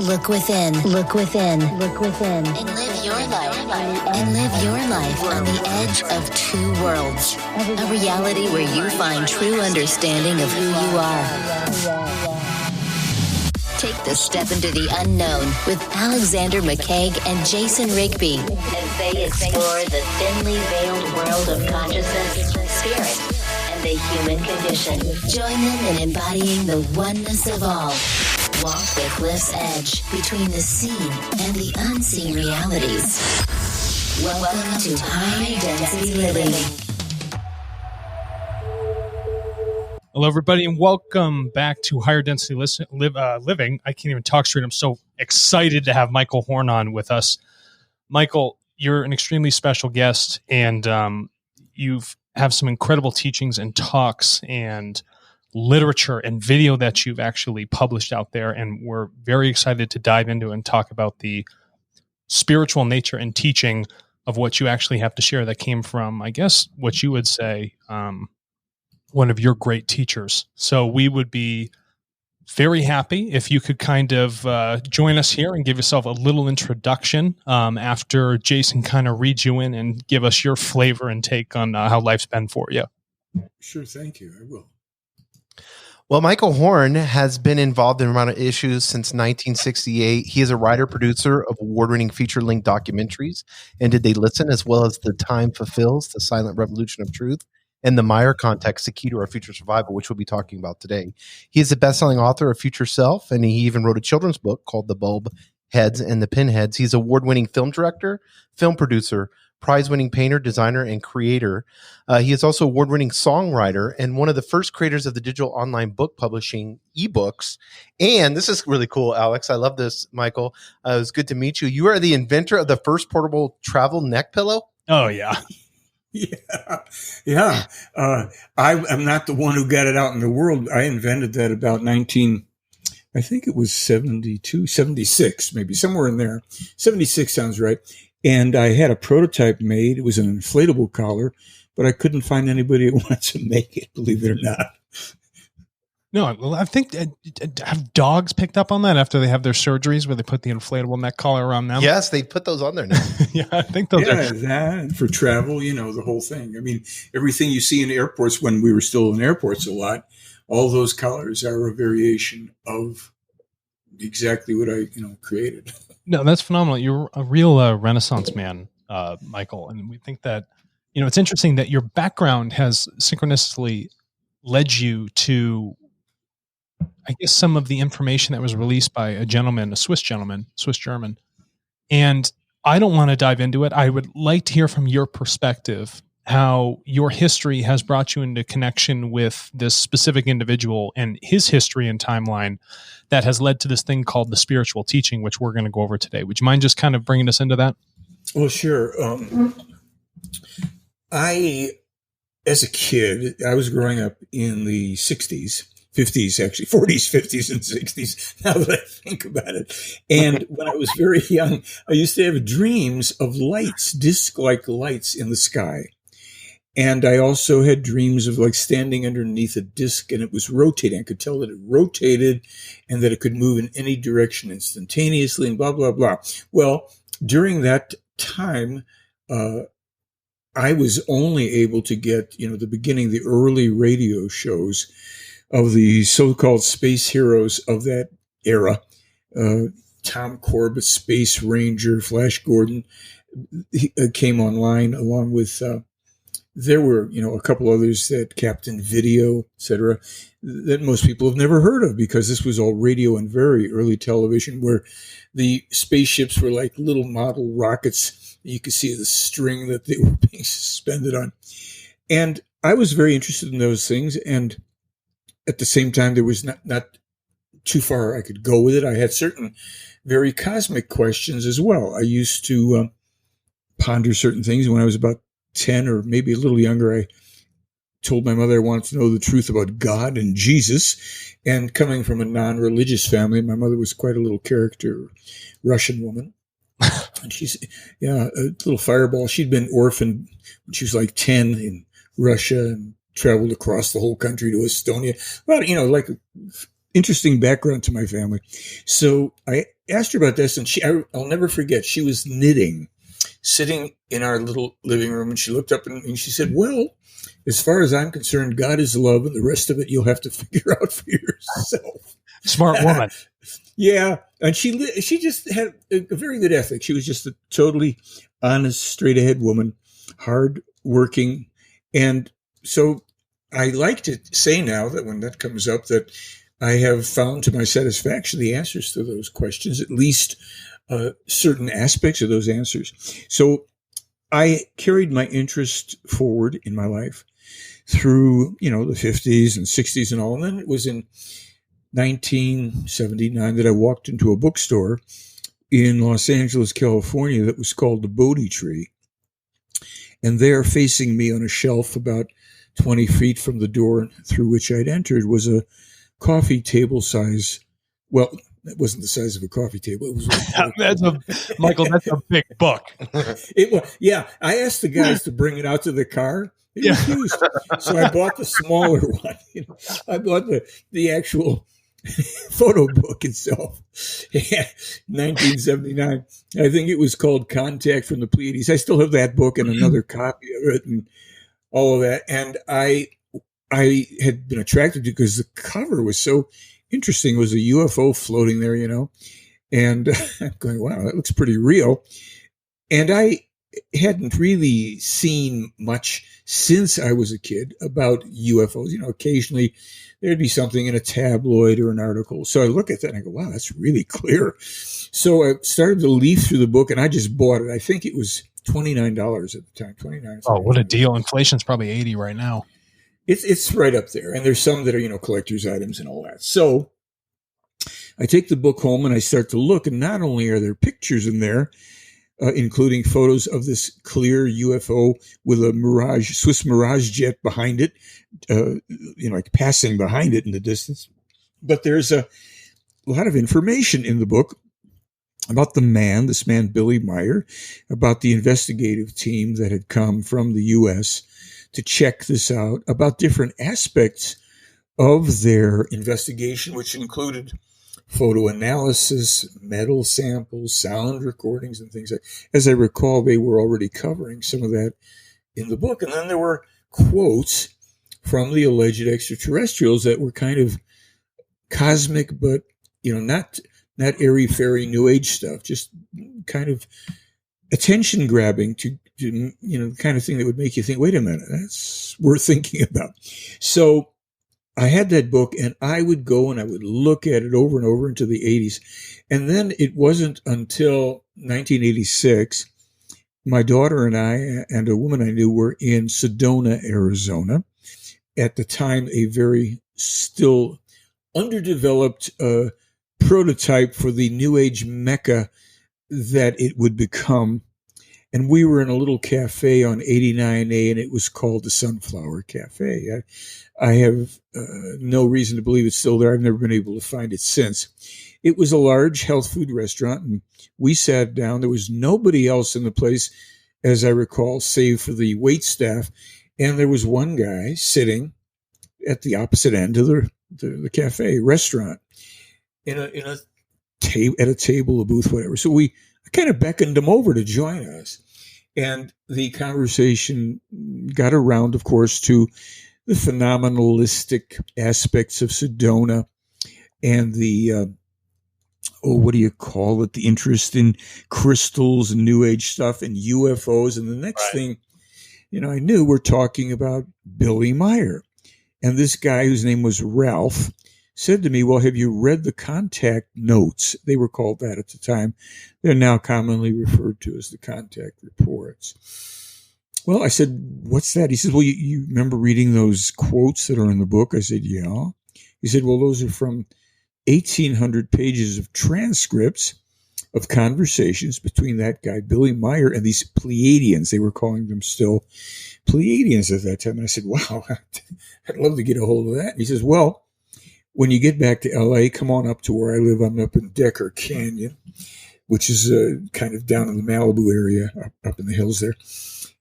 Look within. Look within. Look within. And live your life. And live your life on the edge of two worlds. A reality where you find true understanding of who you are. Take the step into the unknown with Alexander McCaig and Jason Rigby as they explore the thinly veiled world of consciousness, spirit, and the human condition. Join them in embodying the oneness of all. Walk the cliff's edge between the seen and the unseen realities. Welcome to High Density Living. Hello, everybody, and welcome back to Higher Density Living. I can't even talk straight. I'm so excited to have Michael Horn on with us. Michael, you're an extremely special guest, and you have some incredible teachings and talks and literature and video that you've actually published out there, and we're very excited to dive into and talk about the spiritual nature and teaching of what you actually have to share that came from, I guess, what you would say, one of your great teachers. So we would be very happy if you could kind of join us here and give yourself a little introduction after Jason kind of reads you in and give us your flavor and take on how life's been for you. Sure, thank you. I will. Well, Michael Horn has been involved in a lot of issues since 1968. He is a writer-producer of award-winning feature-length documentaries, And Did They Listen?, as well as The Time Fulfills, The Silent Revolution of Truth, and the Meier Contacts, The Key to Our Future Survival, which we'll be talking about today. He is the best-selling author of Future Self, and he even wrote a children's book called The Bulb Heads and the Pinheads. He's an award-winning film director, film producer, prize-winning painter, designer, and creator. He is also award-winning songwriter and one of the first creators of the digital online book publishing ebooks. And this is really cool, Alex. I love this, Michael. It was good to meet you. You are the inventor of the first portable travel neck pillow? Oh, yeah. Yeah. I'm not the one who got it out in the world. I invented that about I think it was 72, 76, maybe somewhere in there. 76 sounds right. And I had a prototype made. It was an inflatable collar, but I couldn't find anybody who wanted to make it, believe it or not. No, well, I think have dogs picked up on that after they have their surgeries where they put the inflatable neck collar around them? Yes, they put those on there now. Yeah, I think those are. That for travel, the whole thing. I mean, everything you see in airports when we were still in airports a lot, all those collars are a variation of exactly what I, created. No, that's phenomenal. You're a real Renaissance man, Michael. And we think that, it's interesting that your background has synchronistically led you to, I guess, some of the information that was released by a Swiss German. And I don't want to dive into it. I would like to hear from your perspective how your history has brought you into connection with this specific individual and his history and timeline that has led to this thing called the spiritual teaching, which we're going to go over today. Would you mind just kind of bringing us into that? Well, sure. As a kid, I was growing up in the 60s, 50s, actually, 40s, 50s, and 60s, now that I think about it. And when I was very young, I used to have dreams of lights, disc-like lights in the sky. And I also had dreams of standing underneath a disc and it was rotating. I could tell that it rotated and that it could move in any direction instantaneously and blah, blah, blah. Well, during that time, I was only able to get, the early radio shows of the so-called space heroes of that era. Tom Corbett, Space Ranger, Flash Gordon came online along with... there were, a couple others that Captain Video, etc., that most people have never heard of because this was all radio and very early television where the spaceships were like little model rockets. You could see the string that they were being suspended on. And I was very interested in those things. And at the same time, there was not too far I could go with it. I had certain very cosmic questions as well. I used to ponder certain things when I was about 10 or maybe a little younger. I told my mother I wanted to know the truth about God and Jesus. And coming from a non-religious family, my mother was quite a little character, Russian woman. And she's, a little fireball. She'd been orphaned when she was like 10 in Russia and traveled across the whole country to Estonia. Well, like an interesting background to my family. So I asked her about this, and I'll never forget, she was knitting, sitting in our little living room, and she looked up and she said, well, as far as I'm concerned, God is love, and the rest of it you'll have to figure out for yourself. Smart woman. Yeah. And she just had a very good ethic. She was just a totally honest, straight ahead woman, hard working. And so I like to say now that when that comes up that I have found to my satisfaction the answers to those questions, at least certain aspects of those answers. So I carried my interest forward in my life through, the 50s and 60s and all. And then it was in 1979 that I walked into a bookstore in Los Angeles, California, that was called the Bodhi Tree. And there, facing me on a shelf about 20 feet from the door through which I'd entered, was a coffee table size. Well, it wasn't the size of a coffee table. It was Michael, that's a big book. It was, yeah. I asked the guys to bring it out to the car. They refused. So I bought the smaller one. I bought the actual photo book itself. 1979. I think it was called Contact from the Pleiades. I still have that book and another copy of it and all of that. And I had been attracted to it because the cover was so interesting. It was a UFO floating there, and I'm going, wow, that looks pretty real. And I hadn't really seen much since I was a kid about UFOs. Occasionally there'd be something in a tabloid or an article. So I look at that and I go, wow, that's really clear. So I started to leaf through the book and I just bought it. I think it was $29 at the time. $29. Oh, what a deal. Inflation's probably 80 right now. It's right up there. And there's some that are, collector's items and all that. So I take the book home and I start to look, and not only are there pictures in there, including photos of this clear UFO with a Swiss Mirage jet behind it, like passing behind it in the distance. But there's a lot of information in the book about this man, Billy Meier, about the investigative team that had come from the U.S. to check this out, about different aspects of their investigation, which included photo analysis, metal samples, sound recordings, and things like that. As I recall, they were already covering some of that in the book. And then there were quotes from the alleged extraterrestrials that were kind of cosmic, but, not airy-fairy New Age stuff, just kind of attention-grabbing to the kind of thing that would make you think, wait a minute, that's worth thinking about. So I had that book, and I would go and I would look at it over and over into the 80s. And then it wasn't until 1986, my daughter and I and a woman I knew were in Sedona, Arizona, at the time a very still underdeveloped prototype for the New Age Mecca that it would become. And we were in a little cafe on 89A, and it was called the Sunflower Cafe. I have no reason to believe it's still there. I've never been able to find it since. It was a large health food restaurant, and we sat down. There was nobody else in the place, as I recall, save for the wait staff. And there was one guy sitting at the opposite end of the cafe restaurant at a table, a booth, whatever. So I kind of beckoned him over to join us. And the conversation got around, of course, to the phenomenalistic aspects of Sedona and the, what do you call it? The interest in crystals and New Age stuff and UFOs. And the next thing, I knew we're talking about Billy Meier. And this guy, whose name was Ralph, said to me, well, have you read the contact notes? They were called that at the time. They're now commonly referred to as the contact reports. Well, I said, what's that? He said, well, you remember reading those quotes that are in the book? I said, yeah. He said, well, those are from 1,800 pages of transcripts of conversations between that guy, Billy Meier, and these Pleiadians. They were calling them still Pleiadians at that time. And I said, wow, I'd love to get a hold of that. And he says, well, when you get back to L.A., come on up to where I live. I'm up in Decker Canyon, which is kind of down in the Malibu area, up in the hills there.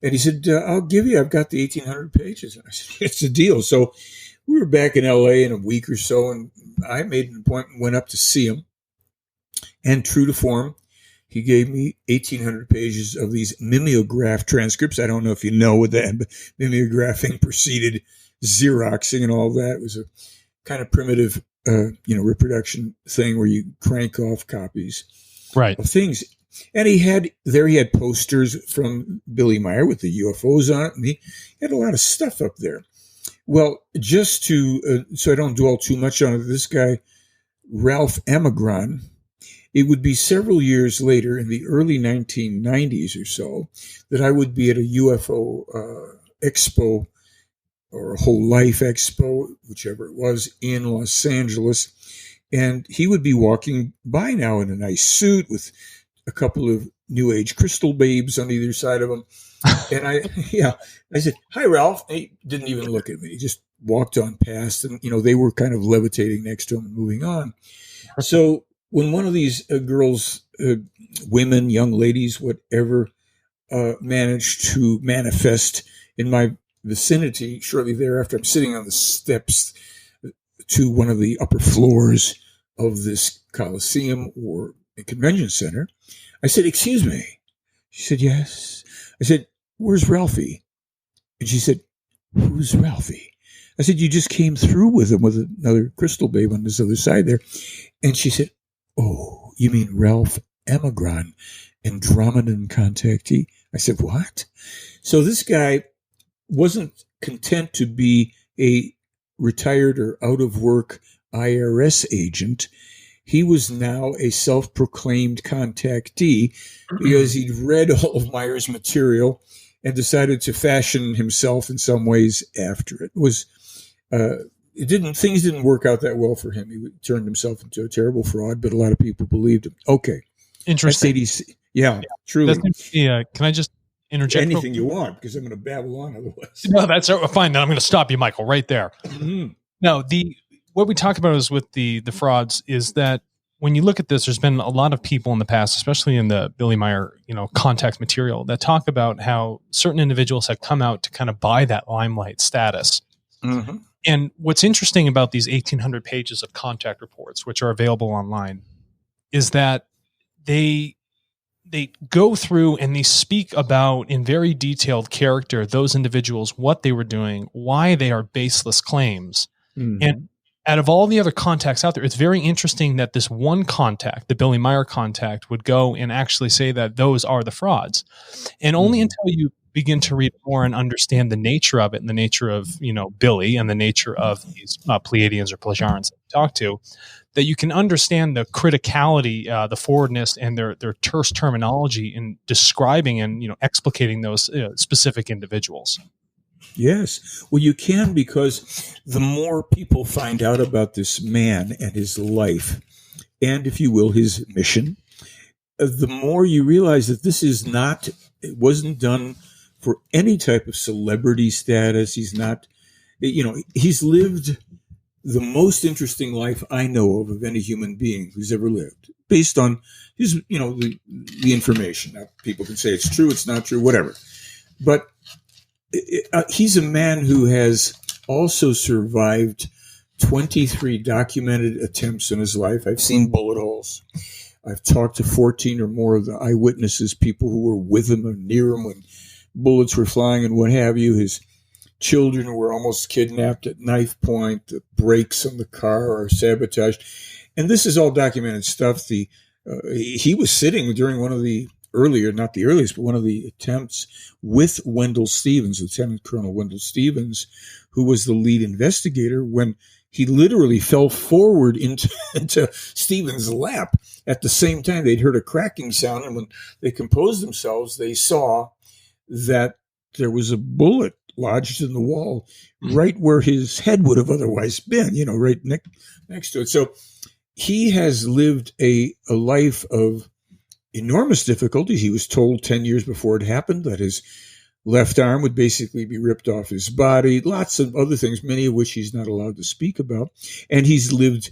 And he said, I've got the 1,800 pages. And I said, it's a deal. So we were back in L.A. in a week or so, and I made an appointment, went up to see him. And true to form, he gave me 1,800 pages of these mimeograph transcripts. I don't know if you know what that, but mimeographing preceded Xeroxing and all that. It was a kind of primitive, reproduction thing where you crank off copies Right. of things. And he had posters from Billy Meier with the UFOs on it. And he had a lot of stuff up there. Well, just to, so I don't dwell too much on it, this guy, Ralph Amagron, it would be several years later in the early 1990s or so that I would be at a UFO expo or a whole life expo, whichever it was, in Los Angeles. And he would be walking by now in a nice suit with a couple of New Age crystal babes on either side of him. And I said, "Hi, Ralph." He didn't even look at me. He just walked on past, and, they were kind of levitating next to him and moving on. So when one of these girls, women, young ladies, whatever, managed to manifest in my vicinity shortly thereafter, I'm sitting on the steps to one of the upper floors of this Coliseum or a convention center. I said, "Excuse me." She said, "Yes." I said, "Where's Ralphie?" And she said, "Who's Ralphie?" I said, "You just came through with him with another crystal babe on this other side there." And she said, "Oh, you mean Ralph Amagron, Andromedan contactee?" I said, "What?" So this guy wasn't content to be a retired or out of work IRS agent. He was now a self-proclaimed contactee because he'd read all of Meier's material and decided to fashion himself in some ways after it. Things didn't work out that well for him. He turned himself into a terrible fraud, but a lot of people believed him. Okay. Interesting. Truly. Can I just interject? Anything you want, because I'm going to babble on otherwise. No, that's fine. Then I'm going to stop you, Michael, right there. Mm-hmm. No, what we talk about is with the frauds is that when you look at this, there's been a lot of people in the past, especially in the Billy Meier, contact material, that talk about how certain individuals have come out to kind of buy that limelight status. Mm-hmm. And what's interesting about these 1,800 pages of contact reports, which are available online, is that they go through and they speak about in very detailed character those individuals, what they were doing, why they are baseless claims. Mm-hmm. And out of all the other contacts out there, it's very interesting that this one contact, the Billy Meier contact, would go and actually say that those are the frauds. And only until you begin to read more and understand the nature of it and the nature of, Billy and the nature of these Pleiadians or Plejarens that we talk to, that you can understand the criticality, the forwardness, and their terse terminology in describing and, explicating those specific individuals. Yes. Well, you can, because the more people find out about this man and his life, and, if you will, his mission, the more you realize that it wasn't done for any type of celebrity status. He's not, he's lived the most interesting life I know of any human being who's ever lived, based on his, the information. Now, people can say it's true, it's not true, whatever. But he's a man who has also survived 23 documented attempts in his life. I've seen bullet holes. I've talked to 14 or more of the eyewitnesses, people who were with him or near him when bullets were flying and what have you. His children were almost kidnapped at knife point. The brakes on the car are sabotaged. And this is all documented stuff. He was sitting during one of the earlier, not the earliest, but one of the attempts with Wendell Stevens, Lieutenant Colonel Wendell Stevens, who was the lead investigator, when he literally fell forward into Stevens' lap. At the same time, they'd heard a cracking sound, and when they composed themselves, they saw that there was a bullet lodged in the wall right where his head would have otherwise been, right next to it. So he has lived a life of enormous difficulties. He was told 10 years before it happened that his left arm would basically be ripped off his body, lots of other things, many of which he's not allowed to speak about. And he's lived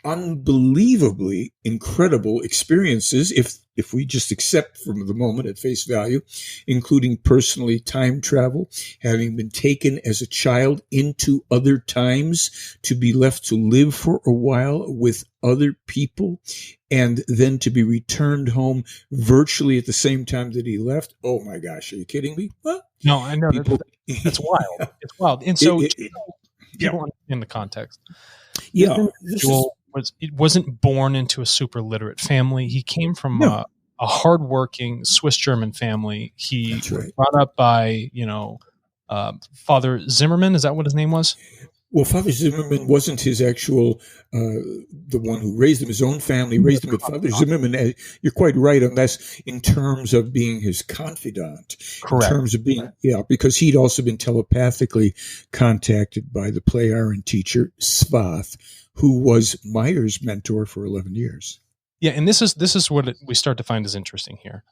unbelievably incredible experiences, if if we just accept from the moment at face value, including personally time travel, having been taken as a child into other times to be left to live for a while with other people and then to be returned home virtually at the same time that he left. Oh my gosh, are you kidding me? Well, no, I know that's wild. It's wild. And so people understand the context. Yeah. It wasn't born into a super literate family. He came from a hardworking Swiss-German family. He was brought up by, Father Zimmerman. Is that what his name was? Well, Father Zimmerman wasn't his actual, the one who raised him. His own family raised him. But Father Zimmerman, you're quite right on this in terms of being his confidant. Correct. In terms of being, because he'd also been telepathically contacted by the Plejaren teacher, Svath, who was Meyer's mentor for 11 years. Yeah, and this is what we start to find is interesting here,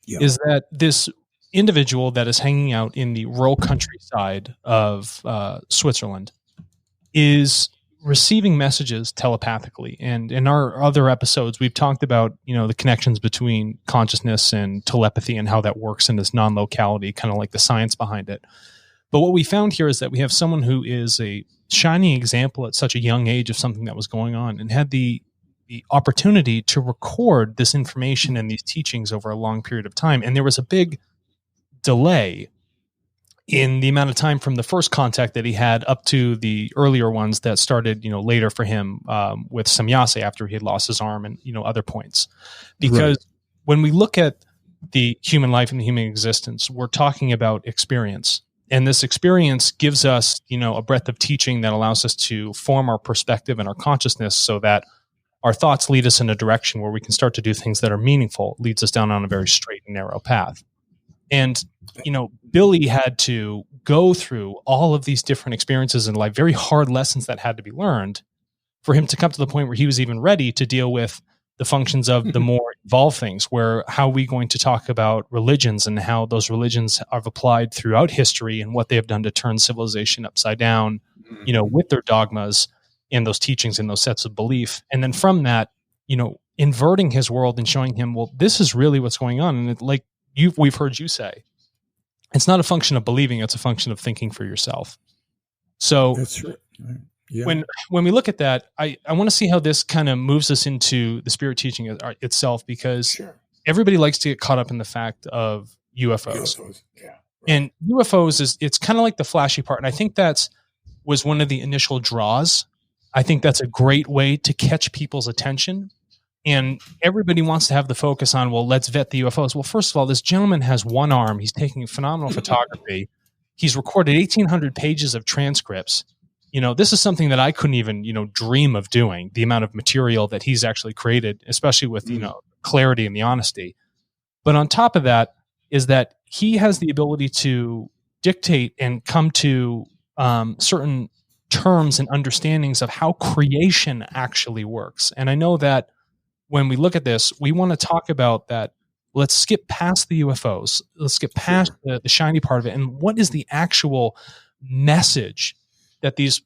is that this individual that is hanging out in the rural countryside of Switzerland is receiving messages telepathically. And in our other episodes, we've talked about, the connections between consciousness and telepathy and how that works in this non-locality, kind of like the science behind it. But what we found here is that we have someone who is a shining example at such a young age of something that was going on and had the opportunity to record this information and these teachings over a long period of time. And there was a big delay in the amount of time from the first contact that he had up to the earlier ones that started, later for him with Samyase after he had lost his arm and, other points. Because when we look at the human life and the human existence, we're talking about experience. And this experience gives us, a breadth of teaching that allows us to form our perspective and our consciousness so that our thoughts lead us in a direction where we can start to do things that are meaningful, leads us down on a very straight and narrow path. And, Billy had to go through all of these different experiences in life, very hard lessons that had to be learned for him to come to the point where he was even ready to deal with the functions of the more involved things, where how are we going to talk about religions and how those religions have applied throughout history and what they have done to turn civilization upside down, with their dogmas and those teachings and those sets of belief. And then from that, inverting his world and showing him, well, this is really what's going on. And we've heard you say, it's not a function of believing, it's a function of thinking for yourself. So that's right. Yeah. When we look at that, I want to see how this kind of moves us into the spirit teaching itself, because everybody likes to get caught up in the fact of UFOs. Yeah. Right. And UFOs it's kind of like the flashy part. And I think was one of the initial draws. I think that's a great way to catch people's attention. And everybody wants to have the focus on, well, let's vet the UFOs. Well, first of all, this gentleman has one arm. He's taking phenomenal photography. He's recorded 1,800 pages of transcripts. This is something that I couldn't even, dream of doing, the amount of material that he's actually created, especially with, clarity and the honesty. But on top of that is that he has the ability to dictate and come to certain terms and understandings of how creation actually works. And I know that when we look at this, we want to talk about that. Let's skip past the UFOs. Let's skip past the shiny part of it. And what is the actual message that these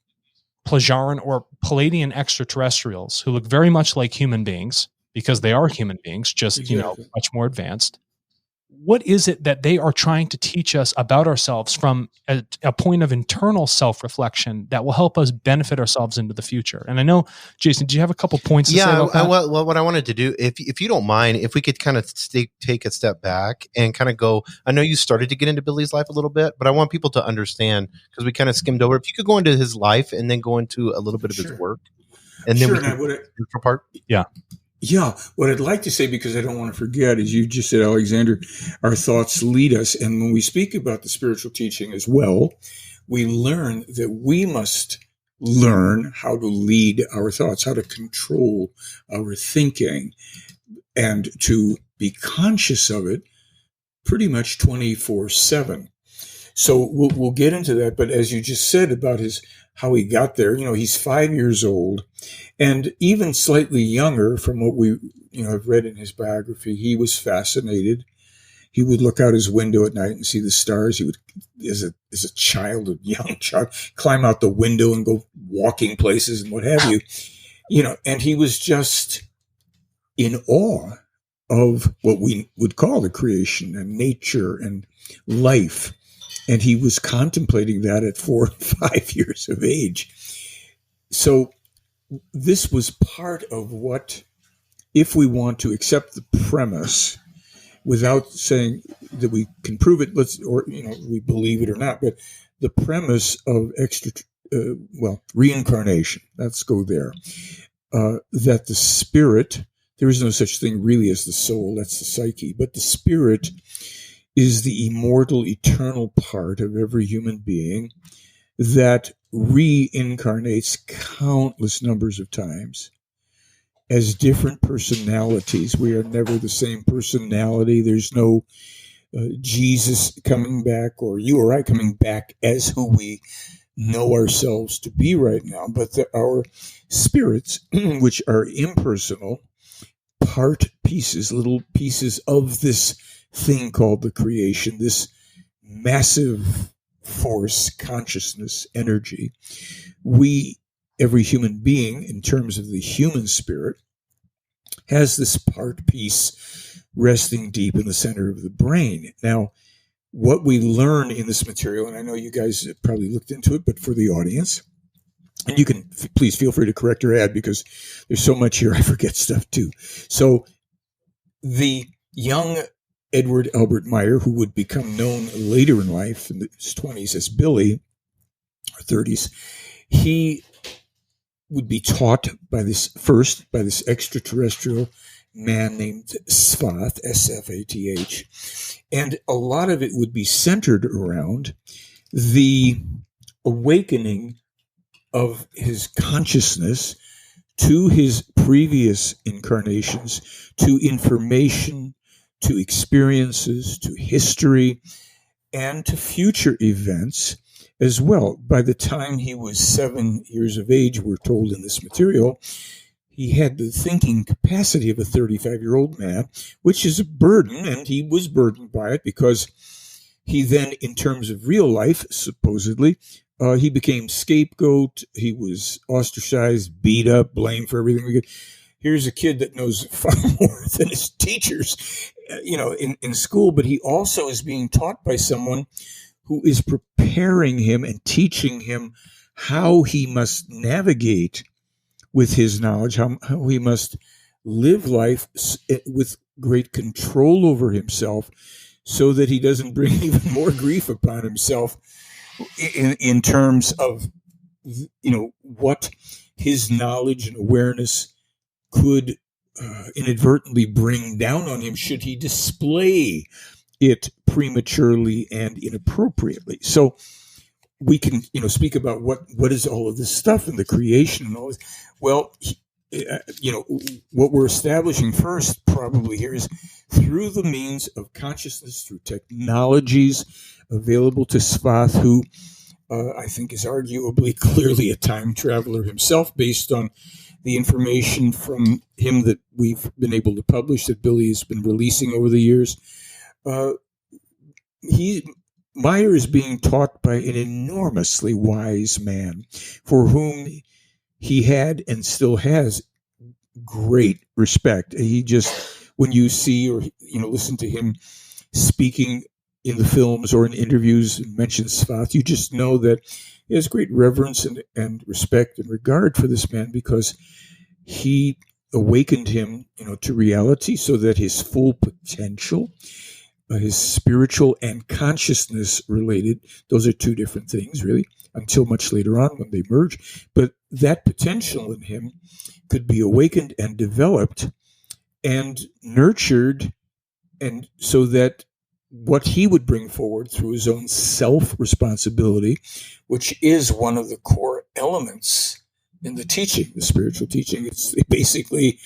Plejaren or Palladian extraterrestrials, who look very much like human beings, because they are human beings, just, much more advanced, what is it that they are trying to teach us about ourselves from a point of internal self-reflection that will help us benefit ourselves into the future? And I know, Jason, do you have a couple points to say about that? Well, what I wanted to do, if you don't mind, if we could kind of take a step back and kind of go, I know you started to get into Billy's life a little bit, but I want people to understand, because we kind of skimmed over. If you could go into his life and then go into a little bit of his work. And then we can part. Yeah. Yeah, what I'd like to say, because I don't want to forget, is you just said, Alexander, our thoughts lead us. And when we speak about the spiritual teaching as well, we learn that we must learn how to lead our thoughts, how to control our thinking, and to be conscious of it pretty much 24/7. So we'll get into that. But as you just said about how he got there, he's 5 years old, and even slightly younger from what we, have read in his biography, he was fascinated. He would look out his window at night and see the stars. He would, as a young child, climb out the window and go walking places and what have you, and he was just in awe of what we would call the creation and nature and life. And he was contemplating that at 4 and 5 years of age. So this was part of what, if we want to accept the premise without saying that we can prove it, we believe it or not, but the premise of reincarnation, let's go there, that the spirit, there is no such thing really as the soul, that's the psyche, but the spirit is the immortal, eternal part of every human being that reincarnates countless numbers of times as different personalities. We are never the same personality. There's no Jesus coming back or you or I coming back as who we know ourselves to be right now. But our spirits, which are impersonal, part pieces, little pieces of this thing called the creation, this massive force, consciousness, energy. Every human being, in terms of the human spirit, has this part piece resting deep in the center of the brain. Now, what we learn in this material, and I know you guys have probably looked into it, but for the audience, and you can please feel free to correct or add because there's so much here I forget stuff too. So the young Edward Albert Meyer, who would become known later in life in his 20s as Billy, or 30s, he would be taught by this extraterrestrial man named Svath, S-F-A-T-H. And a lot of it would be centered around the awakening of his consciousness to his previous incarnations, to information, to experiences, to history, and to future events as well. By the time he was 7 years of age, we're told in this material, he had the thinking capacity of a 35-year-old man, which is a burden, and he was burdened by it because he then, in terms of real life, supposedly, he became scapegoat. He was ostracized, beat up, blamed for everything. Here's a kid that knows far more than his teachers, in school, but he also is being taught by someone who is preparing him and teaching him how he must navigate with his knowledge, how he must live life with great control over himself so that he doesn't bring even more grief upon himself in terms of, what his knowledge and awareness could inadvertently bring down on him should he display it prematurely and inappropriately. So we can, speak about what is all of this stuff and the creation and all this. Well, what we're establishing first probably here is through the means of consciousness, through technologies available to Svath, who I think is arguably clearly a time traveler himself based on the information from him that we've been able to publish, that Billy has been releasing over the years. Meyer is being taught by an enormously wise man for whom he had and still has great respect. He just, when you see or listen to him speaking in the films or in interviews and mentions Svath, you just know that he has great reverence and respect and regard for this man because he awakened him, to reality so that his full potential, his spiritual and consciousness related, those are two different things really, until much later on when they merge. But that potential in him could be awakened and developed and nurtured, and so that what he would bring forward through his own self-responsibility, which is one of the core elements in the teaching, the spiritual teaching. It's basically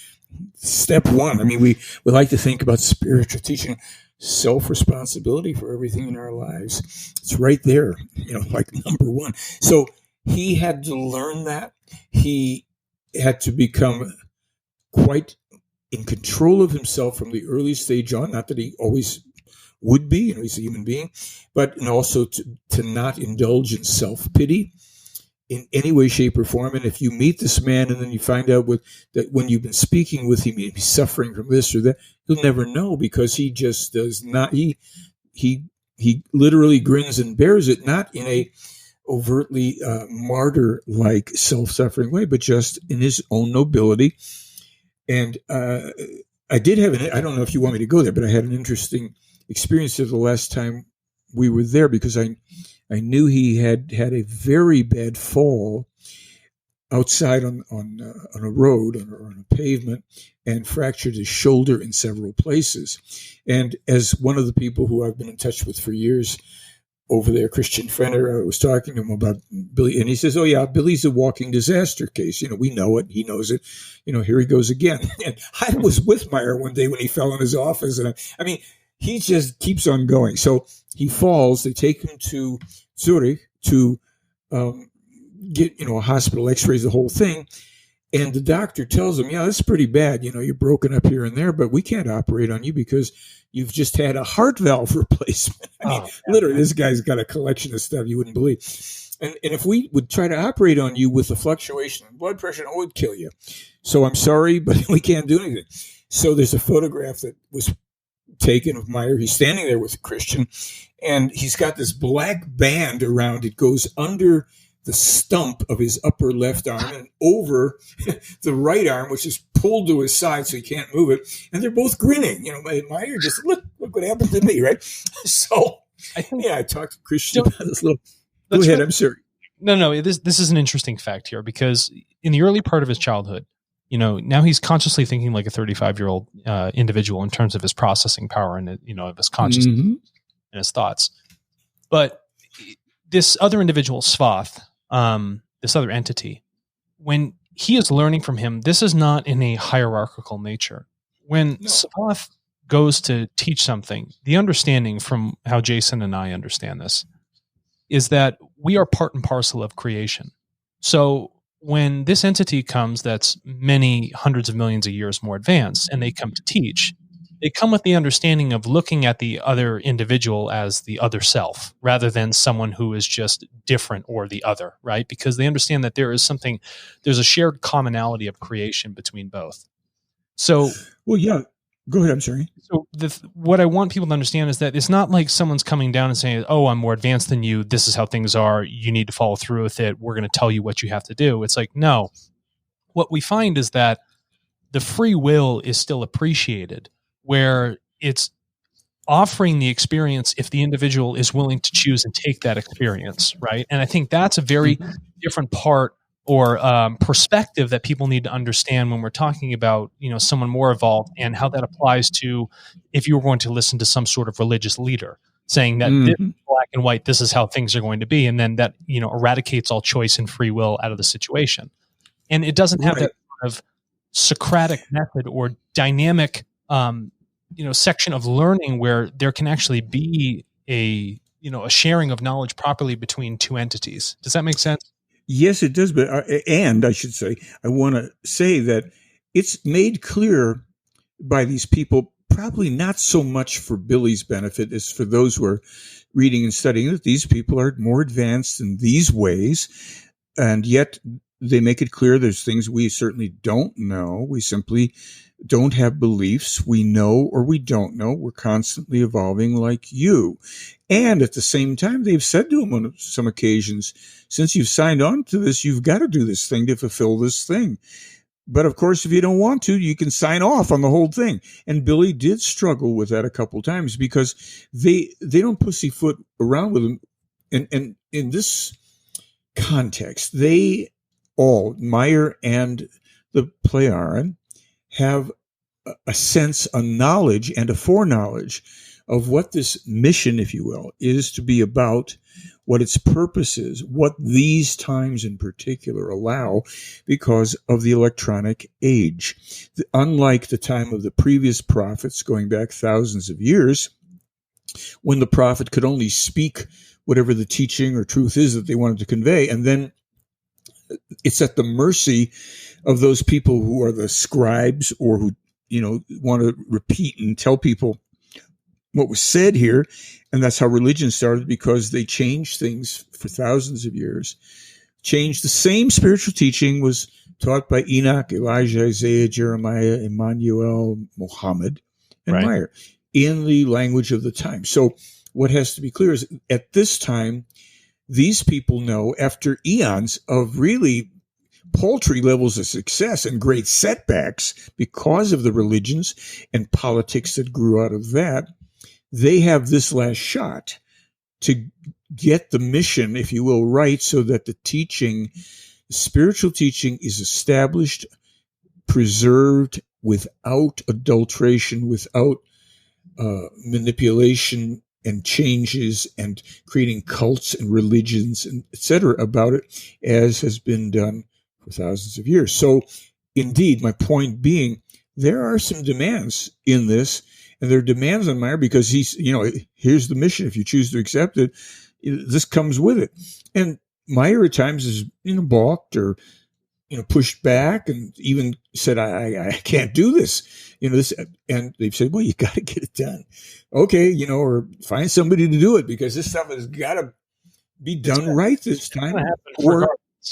step one. I mean, we like to think about spiritual teaching, self-responsibility for everything in our lives. It's right there, like number one. So he had to learn that. He had to become quite in control of himself from the early stage on, not that he always would be, he's a human being, but and also to not indulge in self-pity in any way, shape, or form. And if you meet this man and then you find out that when you've been speaking with him, he's suffering from this or that, you'll never know, because he just does not. He literally grins and bears it, not in a overtly martyr-like self-suffering way, but just in his own nobility. And I did have I don't know if you want me to go there, but I had an interesting experience the last time we were there, because I knew he had a very bad fall outside on a road or on a pavement, and fractured his shoulder in several places. And as one of the people who I've been in touch with for years over there, Christian Fenner, I was talking to him about Billy, and he says, "Oh yeah, Billy's a walking disaster case. We know it. He knows it. Here he goes again." And I was with Meyer one day when he fell in his office, and I mean, he just keeps on going. So he falls. They take him to Zurich to get a hospital, X-rays, the whole thing. And the doctor tells him, "Yeah, that's pretty bad. You're broken up here and there, but we can't operate on you because you've just had a heart valve replacement." I mean, literally, this guy's got a collection of stuff you wouldn't believe. And if we would try to operate on you with a fluctuation in blood pressure, it would kill you. So I'm sorry, but we can't do anything. So there's a photograph that was taken of Meyer. He's standing there with Christian, and he's got this black band around. It goes under the stump of his upper left arm and over the right arm, which is pulled to his side so he can't move it. And they're both grinning. Meyer just, look what happened to me, right? So, I talked to Christian about this little. Go ahead, I'm sorry. No, this is an interesting fact here, because in the early part of his childhood, now he's consciously thinking like a 35-year-old individual in terms of his processing power and, of his consciousness and his thoughts. But this other individual, Svath, this other entity, when he is learning from him, this is not in a hierarchical nature. When Svath goes to teach something, the understanding from how Jason and I understand this is that we are part and parcel of creation. So when this entity comes that's many hundreds of millions of years more advanced, and they come to teach, they come with the understanding of looking at the other individual as the other self, rather than someone who is just different or the other, right? Because they understand that there's a shared commonality of creation between both. So, well, yeah, go ahead. I'm sorry. So what I want people to understand is that it's not like someone's coming down and saying, "Oh, I'm more advanced than you. This is how things are. You need to follow through with it. We're going to tell you what you have to do." It's like, no. What we find is that the free will is still appreciated, where it's offering the experience if the individual is willing to choose and take that experience, right? And I think that's a very different part or perspective that people need to understand when we're talking about, someone more evolved, and how that applies to if you were going to listen to some sort of religious leader saying that this is black and white, this is how things are going to be, and then that eradicates all choice and free will out of the situation. And it doesn't have that sort of Socratic method or dynamic section of learning where there can actually be a sharing of knowledge properly between two entities. Does that make sense? Yes, it does. But and I should say, I want to say that it's made clear by these people, probably not so much for Billy's benefit as for those who are reading and studying, that these people are more advanced in these ways, and yet they make it clear there's things we certainly don't know. We simply don't have beliefs. We know or we don't know. We're constantly evolving like you. And at the same time, they've said to him on some occasions, since you've signed on to this, you've got to do this thing to fulfill this thing. But of course, if you don't want to, you can sign off on the whole thing. And Billy did struggle with that a couple times, because they don't pussyfoot around with him. And in this context, they all, Meyer and the Plejaren, have a sense, a knowledge, and a foreknowledge of what this mission, if you will, is to be about, what its purpose is, what these times in particular allow because of the electronic age. Unlike the time of the previous prophets going back thousands of years, when the prophet could only speak whatever the teaching or truth is that they wanted to convey, and then it's at the mercy of those people who are the scribes or who, want to repeat and tell people what was said here. And that's how religion started, because they changed things for thousands of years. changed. The same spiritual teaching was taught by Enoch, Elijah, Isaiah, Jeremiah, Emmanuel, Muhammad, and Meyer in the language of the time. So what has to be clear is at this time, these people know, after eons of really paltry levels of success and great setbacks because of the religions and politics that grew out of that, they have this last shot to get the mission, if you will, right, so that the teaching, spiritual teaching, is established, preserved, without adulteration, without manipulation and changes and creating cults and religions and et cetera about it, as has been done for thousands of years. So indeed, my point being, there are some demands in this, and there are demands on Meyer because he's, here's the mission. If you choose to accept it, this comes with it. And Meyer at times is, balked or, pushed back and even said, I can't do this, this, and they've said, well, you got to get it done. Okay. Or find somebody to do it because this stuff has got to be done right this time.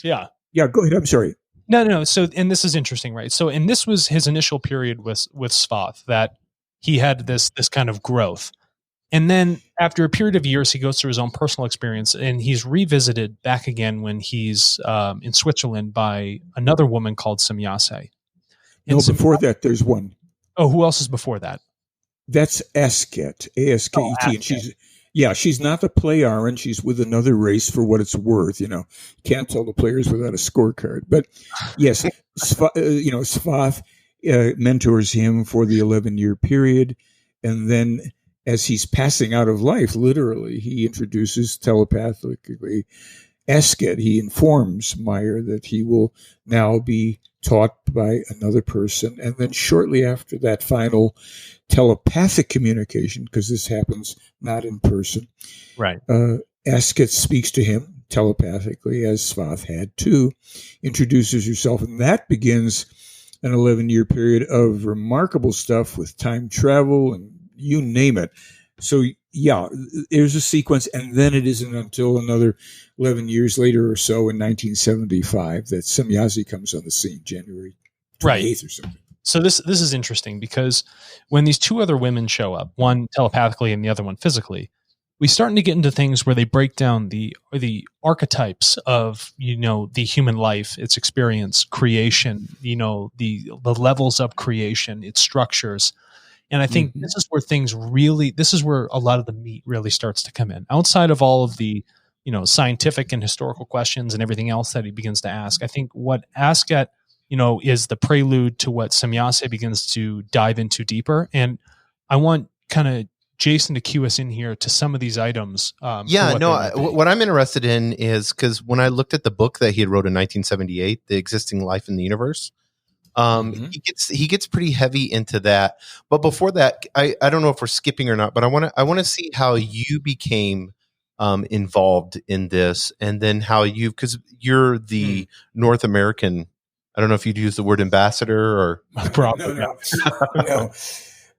Yeah. Yeah. Go ahead. I'm sorry. No. So, and this is interesting, right? So, and this was his initial period with Svath, that he had this kind of growth. And then after a period of years, he goes through his own personal experience, and he's revisited back again when he's in Switzerland by another woman called Semyase. No, before that, there's one. Oh, who else is before that? That's Asket, A-S-K-E-T. And she's not the Plejaren. She's with another race for what it's worth. Can't tell the players without a scorecard. But yes, Svath mentors him for the 11-year period. And then as he's passing out of life, literally, he introduces telepathically Asket. He informs Meyer that he will now be taught by another person. And then shortly after that final telepathic communication, because this happens not in person, right? Asket speaks to him telepathically, as Svath had too, introduces herself, and that begins an 11-year period of remarkable stuff with time travel and you name it. So yeah, there's a sequence, and then it isn't until another 11 years later or so in 1975 that Semyase comes on the scene, January 28th or something. So this is interesting because when these two other women show up, one telepathically and the other one physically, we starting to get into things where they break down the archetypes of the human life, its experience, creation, the levels of creation, its structures. And I think this is where a lot of the meat really starts to come in. Outside of all of the, scientific and historical questions and everything else that he begins to ask, I think what Asket, is the prelude to what Semyase begins to dive into deeper. And I want kind of Jason to cue us in here to some of these items. What I'm interested in is because when I looked at the book that he had wrote in 1978, The Existing Life in the Universe, he gets pretty heavy into that. But before that, I don't know if we're skipping or not, but I want to see how you became involved in this, and then how because you're the North American. I don't know if you'd use the word ambassador or probably no.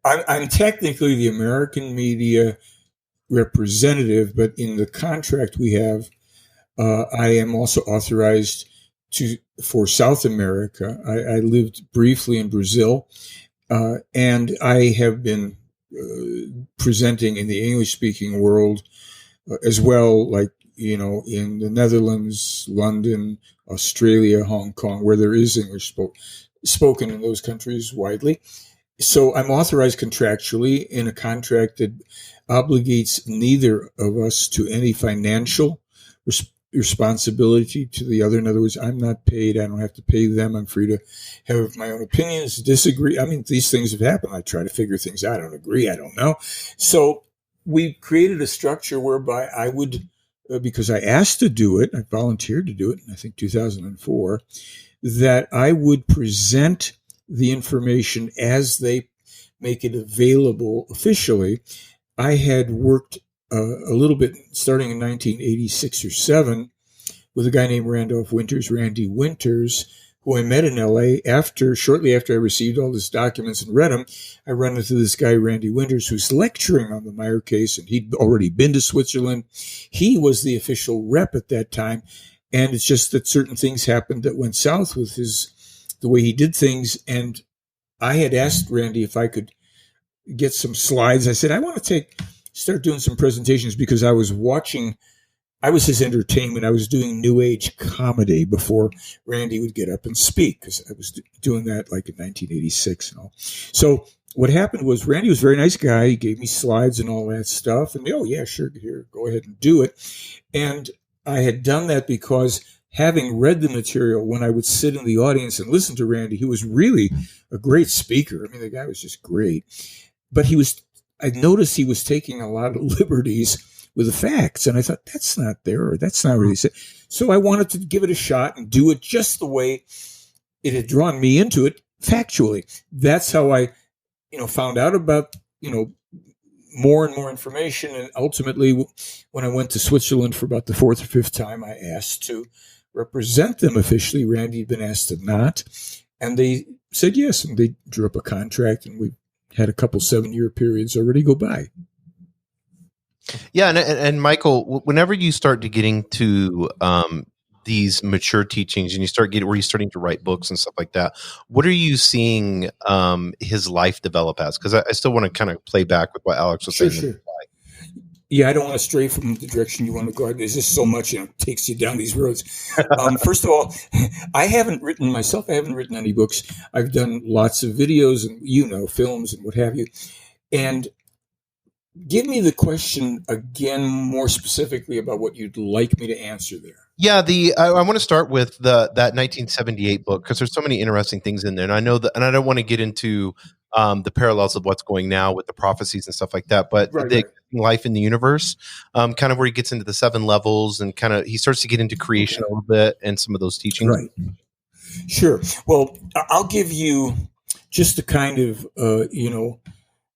I'm technically the American Media Representative, but in the contract we have, I am also authorized for South America. I lived briefly in Brazil, and I have been presenting in the English-speaking world as well, like, in the Netherlands, London, Australia, Hong Kong, where there is English spoken in those countries widely. So I'm authorized contractually in a contract that obligates neither of us to any financial responsibility to the other. In other words, I'm not paid. I don't have to pay them. I'm free to have my own opinions, disagree. I mean, these things have happened. I try to figure things out. I don't agree. I don't know. So we created a structure whereby I would, because I asked to do it, I volunteered to do it in, I think, 2004, that I would present the information as they make it available officially. I had worked a little bit starting in 1986 or 7 with a guy named Randy Winters, who I met in LA shortly after I received all these documents and read them. I run into this guy, Randy Winters, who's lecturing on the Meyer case, and he'd already been to Switzerland. He was the official rep at that time. And it's just that certain things happened that went south with the way he did things. And I had asked Randy if I could get some slides. I said, I want to start doing some presentations because I was his entertainment. I was doing New Age comedy before Randy would get up and speak, because I was doing that like in 1986 and all. So what happened was Randy was a very nice guy. He gave me slides and all that stuff. And oh, yeah, sure, here, go ahead and do it. And I had done that because having read the material, when I would sit in the audience and listen to Randy, he was really a great speaker. I mean, the guy was just great. But I noticed he was taking a lot of liberties with the facts. And I thought, that's not there, or that's not really said. So I wanted to give it a shot and do it just the way it had drawn me into it factually. That's how I, found out about, more and more information. And ultimately, when I went to Switzerland for about the fourth or fifth time, I asked to represent them officially. Randy had been asked to not. And they said yes. And they drew up a contract, and we had a couple 7-year periods already go by. Yeah, and Michael, whenever you start to getting to these mature teachings, and where you're starting to write books and stuff like that, what are you seeing his life develop as? Because I still want to kind of play back with what Alex was saying. Sure. Yeah, I don't want to stray from the direction you want to go. There's just so much, it takes you down these roads. First of all, I haven't written any books. I've done lots of videos and, films and what have you. And give me the question again, more specifically about what you'd like me to answer there. Yeah, I want to start with that 1978 book, because there's so many interesting things in there, and I know that, and I don't want to get into the parallels of what's going now with the prophecies and stuff like that, but the life in the universe, kind of where he gets into the 7 levels, and kind of he starts to get into creation a little bit and some of those teachings. Right. Sure. Well, I'll give you just a kind of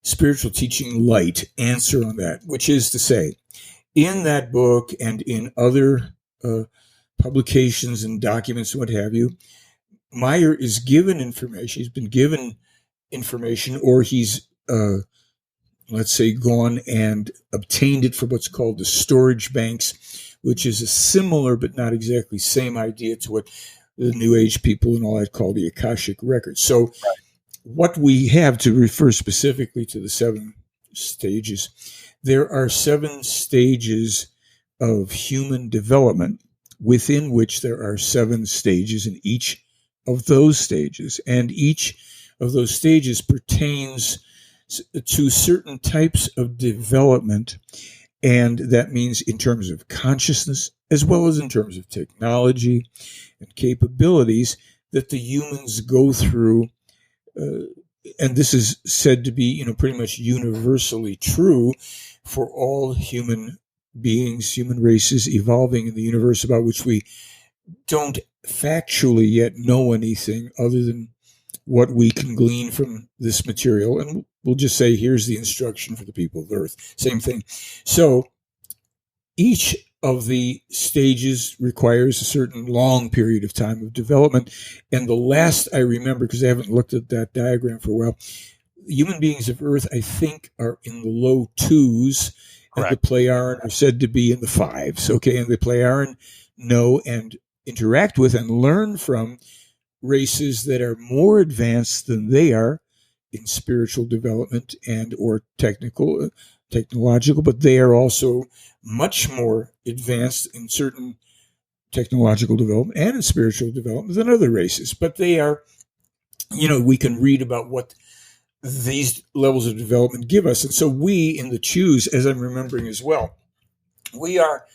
spiritual teaching light answer on that, which is to say, in that book and in other publications and documents and what have you, Meyer is given information. He's been given information, or he's, let's say, gone and obtained it from what's called the storage banks, which is a similar but not exactly same idea to what the New Age people and all that call the Akashic records. So what we have, to refer specifically to the 7 stages, there are 7 stages of human development, within which there are 7 stages in each of those stages. And each of those stages pertains to certain types of development. And that means in terms of consciousness, as well as in terms of technology and capabilities that the humans go through. And this is said to be, pretty much universally true for all human beings, human races evolving in the universe, about which we don't factually yet know anything other than what we can glean from this material. And we'll just say, here's the instruction for the people of Earth. Same thing. So each of the stages requires a certain long period of time of development. And the last I remember, because I haven't looked at that diagram for a while, human beings of Earth, I think, are in the low 2s. Correct. And the Plejaren are said to be in the 5s. Okay. And the Plejaren know and interact with and learn from races that are more advanced than they are in spiritual development and or technological, but they are also much more advanced in certain technological development and in spiritual development than other races. But they are, we can read about what these levels of development give us. And so we in the Choose, as I'm remembering as well, we are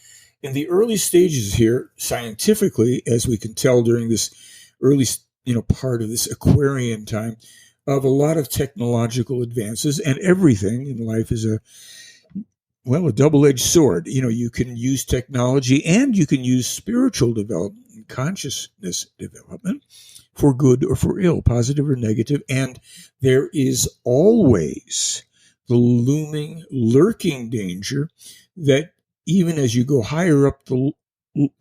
in the early stages here, scientifically, as we can tell during this early, part of this Aquarian time, of a lot of technological advances, and everything in life is a double-edged sword. You can use technology and you can use spiritual development and consciousness development for good or for ill, positive or negative. And there is always the looming, lurking danger that even as you go higher up the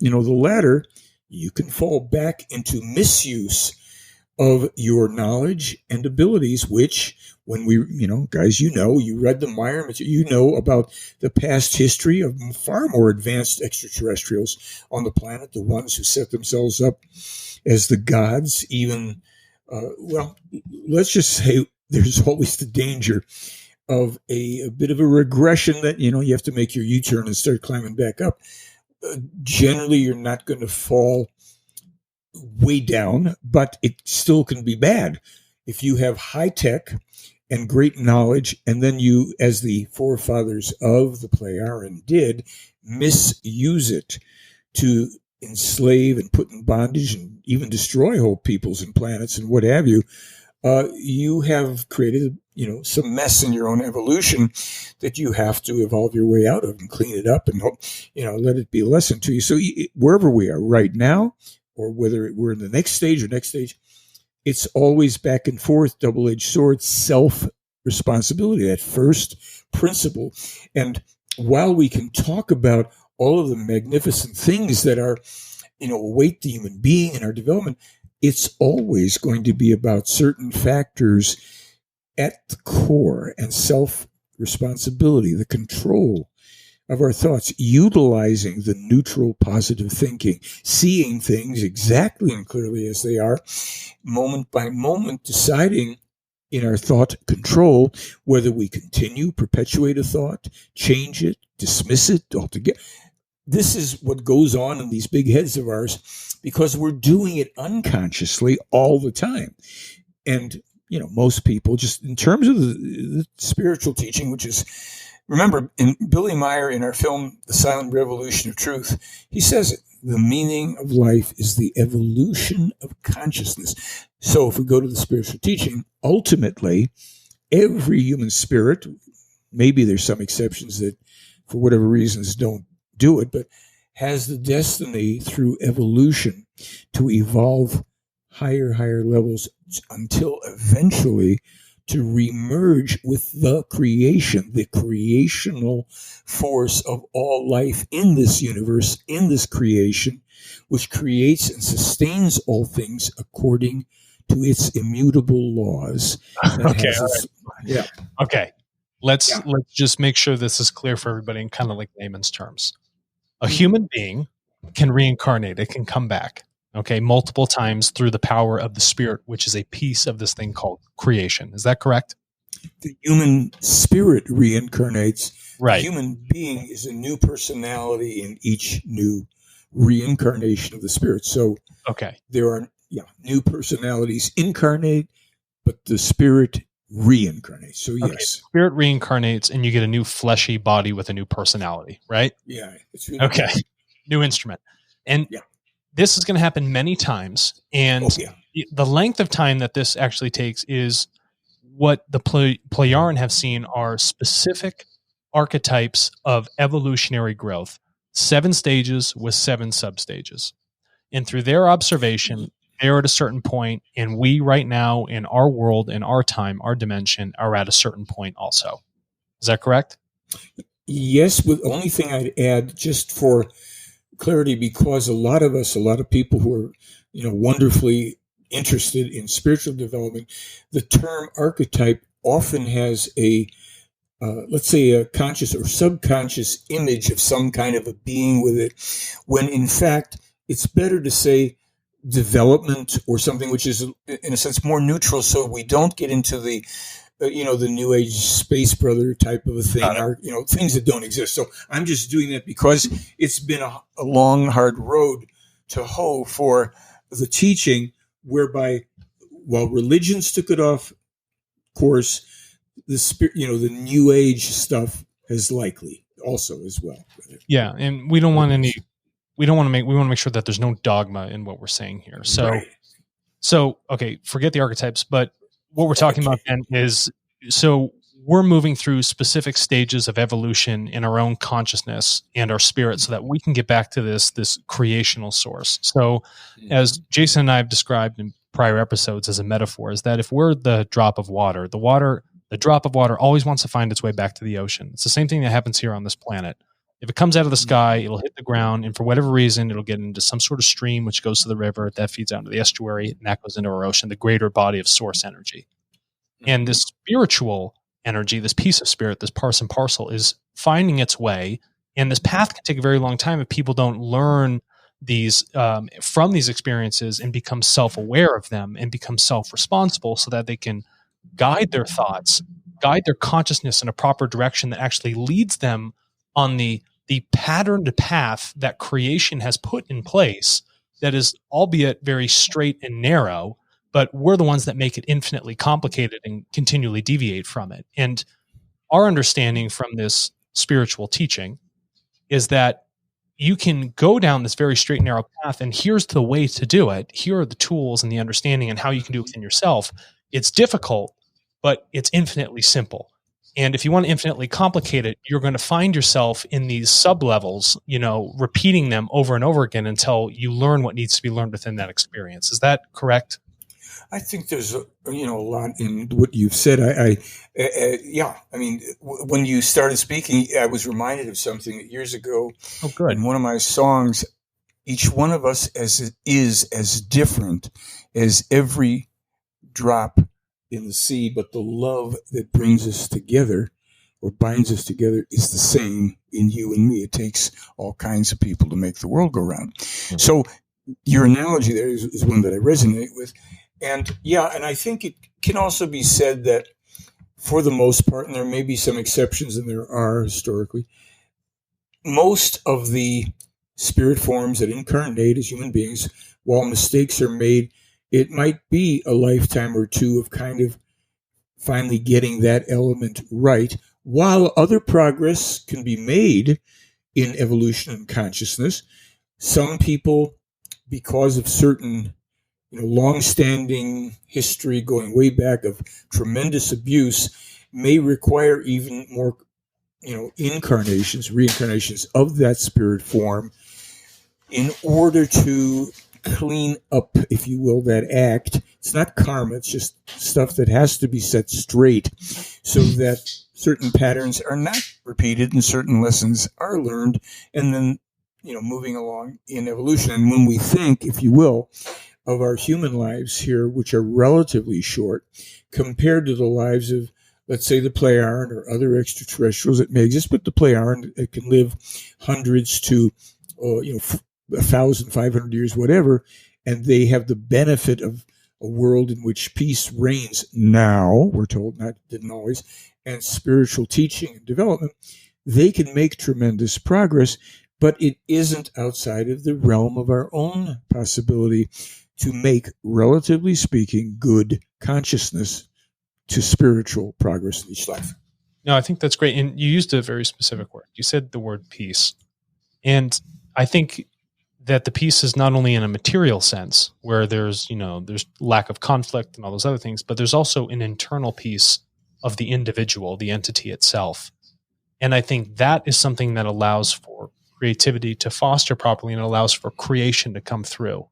ladder, you can fall back into misuse of your knowledge and abilities, which when we, guys, you read the Meyer material, about the past history of far more advanced extraterrestrials on the planet, the ones who set themselves up as the gods, even, let's just say there's always the danger of a bit of a regression that, you have to make your U-turn and start climbing back up. Generally, you're not going to fall way down, but it still can be bad. If you have high tech and great knowledge, and then you, as the forefathers of the Plejaren did, misuse it to enslave and put in bondage and even destroy whole peoples and planets and what have you, you have created, some mess in your own evolution that you have to evolve your way out of and clean it up and, let it be a lesson to you. So wherever we are right now, or whether we're in the next stage, it's always back and forth, double-edged sword, self-responsibility, that first principle. And while we can talk about all of the magnificent things that are, await the human being in our development, it's always going to be about certain factors at the core, and self-responsibility, the control of our thoughts, utilizing the neutral positive thinking, seeing things exactly and clearly as they are, moment by moment, deciding in our thought control whether we continue, perpetuate a thought, change it, dismiss it altogether. This is what goes on in these big heads of ours because we're doing it unconsciously all the time. And, most people, just in terms of the spiritual teaching, which is, remember, in Billy Meier, in our film, The Silent Revolution of Truth, he says it, the meaning of life is the evolution of consciousness. So if we go to the spiritual teaching, ultimately, every human spirit, maybe there's some exceptions that for whatever reasons don't do it, but has the destiny through evolution to evolve higher levels until eventually to remerge with the creation, the creational force of all life in this universe, in this creation, which creates and sustains all things according to its immutable laws. Okay. Yeah. Okay. Let's just make sure this is clear for everybody in kind of like layman's terms. A human being can reincarnate. It can come back. Okay, multiple times through the power of the spirit, which is a piece of this thing called creation. Is that correct? The human spirit reincarnates. Right. The human being is a new personality in each new reincarnation of the spirit. So there are new personalities incarnate, but the spirit reincarnates. So yes. Spirit reincarnates and you get a new fleshy body with a new personality, right? Yeah. It's really nice. New instrument. And this is going to happen many times. And the length of time that this actually takes is what the Plejaren have seen are specific archetypes of evolutionary growth, 7 stages with 7 substages. And through their observation, they're at a certain point, and we right now in our world, in our time, our dimension, are at a certain point also. Is that correct? Yes, but the only thing I'd add, just for clarity, because a lot of people who are, wonderfully interested in spiritual development, the term archetype often has a, let's say, a conscious or subconscious image of some kind of a being with it, when in fact, it's better to say development or something which is, in a sense, more neutral, so we don't get into the the New Age space brother type of a thing, or, things that don't exist. So I'm just doing that because it's been a long, hard road to hoe for the teaching, whereby while religions took it off course, the spirit, the New Age stuff has likely also as well. Yeah. And we don't want we want to make sure that there's no dogma in what we're saying here. So, okay, forget the archetypes, but what we're talking about then is, so we're moving through specific stages of evolution in our own consciousness and our spirit so that we can get back to this creational source. So as Jason and I have described in prior episodes as a metaphor, is that if we're the drop of water, the drop of water always wants to find its way back to the ocean. It's the same thing that happens here on this planet. If it comes out of the sky, it'll hit the ground, and for whatever reason, it'll get into some sort of stream, which goes to the river, that feeds out into the estuary, and that goes into our ocean, the greater body of source energy. And this spiritual energy, this piece of spirit, this Parcel, is finding its way. And this path can take a very long time if people don't learn these from these experiences and become self-aware of them and become self-responsible so that they can guide their thoughts, guide their consciousness in a proper direction that actually leads them on the patterned path that creation has put in place that is, albeit very straight and narrow, but we're the ones that make it infinitely complicated and continually deviate from it. And our understanding from this spiritual teaching is that you can go down this very straight and narrow path, and here's the way to do it. Here are the tools and the understanding and how you can do it within yourself. It's difficult, but it's infinitely simple. And if you want to infinitely complicate it, you're going to find yourself in these sub-levels, repeating them over and over again until you learn what needs to be learned within that experience. Is that correct? I think there's a lot in what you've said. When you started speaking, I was reminded of something that years ago. Oh, good. In one of my songs, each one of us is as different as every drop in the sea, but the love that brings us together or binds us together is the same in you and me. It takes all kinds of people to make the world go round. Mm-hmm. So your analogy there is one that I resonate with. And I think it can also be said that for the most part, and there may be some exceptions, and there are historically, most of the spirit forms that incarnate as human beings, while mistakes are made, it might be a lifetime or two of kind of finally getting that element right, while other progress can be made in evolution and consciousness. Some people, because of certain long-standing history going way back of tremendous abuse, may require even more, reincarnations of that spirit form in order to clean up, if you will, that act. It's not karma, it's just stuff that has to be set straight so that certain patterns are not repeated and certain lessons are learned, and then, moving along in evolution. And when we think, if you will, of our human lives here, which are relatively short, compared to the lives of, let's say, the Plejaren or other extraterrestrials that may exist, but the Plejaren can live hundreds to, 1,500 years, whatever, and they have the benefit of a world in which peace reigns now, we're told, didn't always, and spiritual teaching and development. They can make tremendous progress, but it isn't outside of the realm of our own possibility to make, relatively speaking, good consciousness to spiritual progress in each life. No, I think that's great. And you used a very specific word. You said the word peace. And I think that the peace is not only in a material sense where there's lack of conflict and all those other things, but there's also an internal peace of the individual, the entity itself. And I think that is something that allows for creativity to foster properly and allows for creation to come through.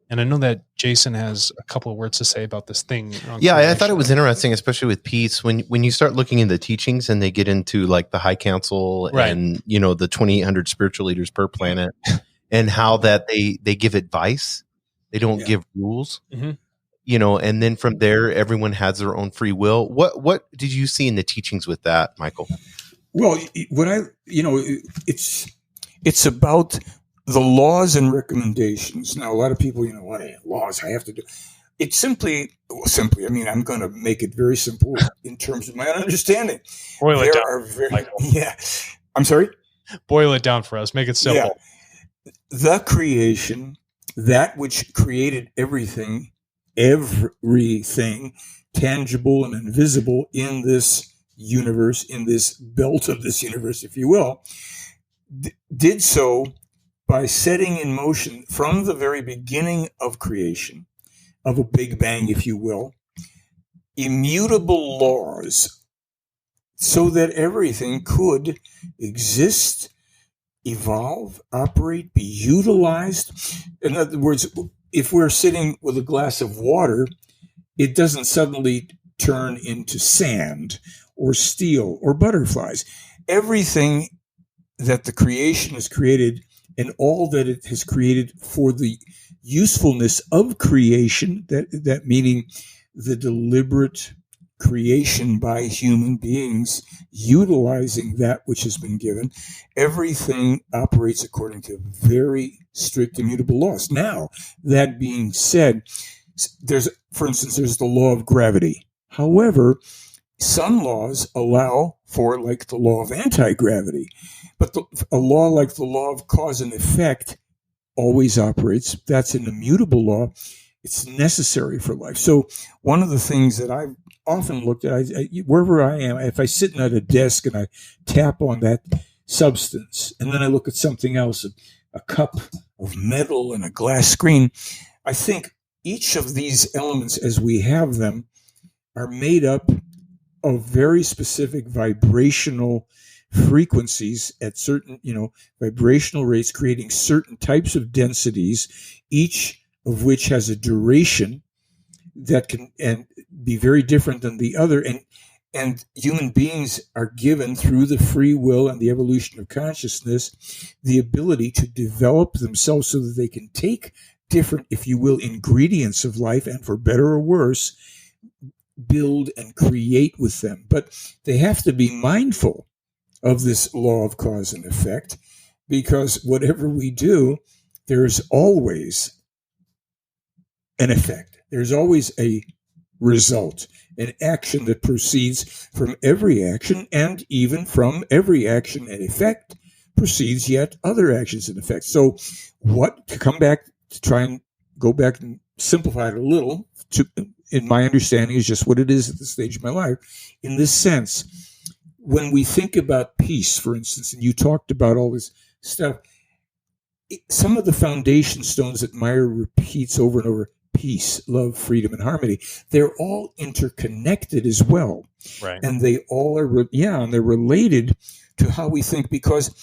And I know that Jason has a couple of words to say about this thing. Yeah, I thought it was interesting, especially with peace, when you start looking into teachings and they get into like the High Council and, the 2,800 spiritual leaders per planet and how that they give advice. They don't give rules, and then from there, everyone has their own free will. What did you see in the teachings with that, Michael? Well, it's about the laws and recommendations. Now, a lot of people, what laws I have to do. It's simply, I'm going to make it very simple in terms of my understanding. Boil it down. I'm sorry? Boil it down for us. Make it simple. Yeah. The creation, that which created everything, tangible and invisible in this universe, in this belt of this universe, if you will, did so by setting in motion from the very beginning of creation, of a Big Bang, if you will, immutable laws so that everything could exist, evolve, operate, be utilized. In other words, if we're sitting with a glass of water, it doesn't suddenly turn into sand or steel or butterflies. Everything that the creation is created and all that it has created for the usefulness of creation, that meaning the deliberate creation by human beings utilizing that which has been given, everything operates according to very strict immutable laws. Now, that being said, for instance, there's the law of gravity. However, some laws allow for, like the law of anti-gravity, but a law like the law of cause and effect always operates. That's an immutable law. It's necessary for life. So one of the things that I've often looked at, wherever I am, if I sit at a desk and I tap on that substance, and then I look at something else, a cup of metal and a glass screen, I think each of these elements, as we have them, are made up of very specific vibrational frequencies at certain, vibrational rates, creating certain types of densities, each of which has a duration that can and be very different than the other. And human beings are given, through the free will and the evolution of consciousness, the ability to develop themselves so that they can take different, if you will, ingredients of life, and for better or worse, build and create with them. But they have to be mindful of this law of cause and effect, because whatever we do, there's always an effect. There's always a result, an action that proceeds from every action, and even from every action and effect proceeds yet other actions and effects. So to come back to try and go back and simplify it a little, in my understanding, is just what it is at this stage of my life. In this sense, when we think about peace, for instance, and you talked about all this stuff, some of the foundation stones that Meyer repeats over and over, peace, love, freedom, and harmony, they're all interconnected as well. Right. And they all are, and they're related to how we think, because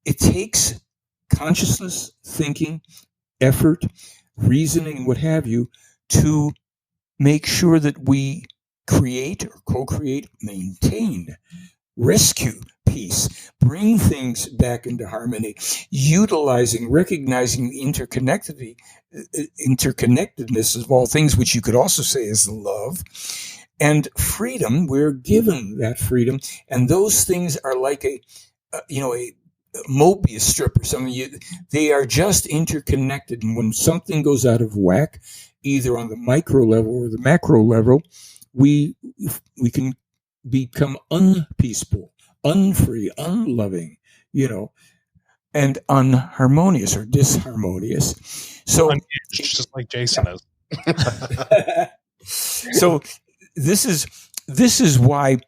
it takes consciousness, thinking, effort, reasoning, and what have you, to make sure that we create or co-create, maintain, rescue peace, bring things back into harmony, recognizing the interconnectedness of all things, which you could also say is love. And freedom, we're given that freedom, and those things are like a Mobius strip or something. They are just interconnected, and when something goes out of whack, either on the micro level or the macro level, we can become unpeaceful, unfree, unloving, and unharmonious or disharmonious. So just like Jason is. So this is why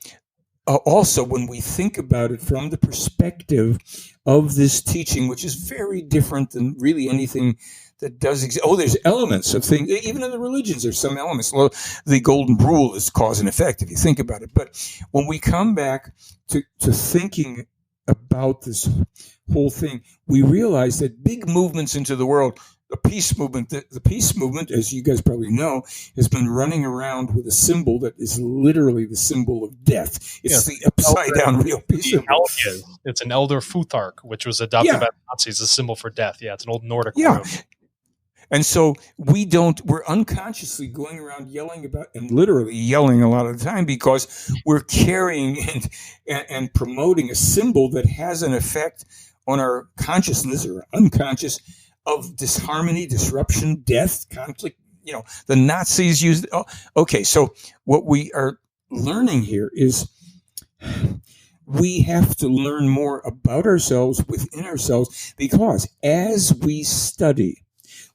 also when we think about it from the perspective of this teaching, which is very different than really anything that does exist. Oh, there's elements of things. Even in the religions, there's some elements. Well, the golden rule is cause and effect, if you think about it. But when we come back to thinking about this whole thing, we realize that big movements into the world, the peace movement, as you guys probably know, has been running around with a symbol that is literally the symbol of death. It's the upside down real peace symbol. It's an elder futhark, which was adopted by the Nazis, a symbol for death. Yeah, it's an old Nordic word. And so we're unconsciously going around yelling about, and literally yelling a lot of the time, because we're carrying and promoting a symbol that has an effect on our consciousness or unconscious of disharmony, disruption, death, conflict. The Nazis used. Okay, so what we are learning here is we have to learn more about ourselves within ourselves, because as we study,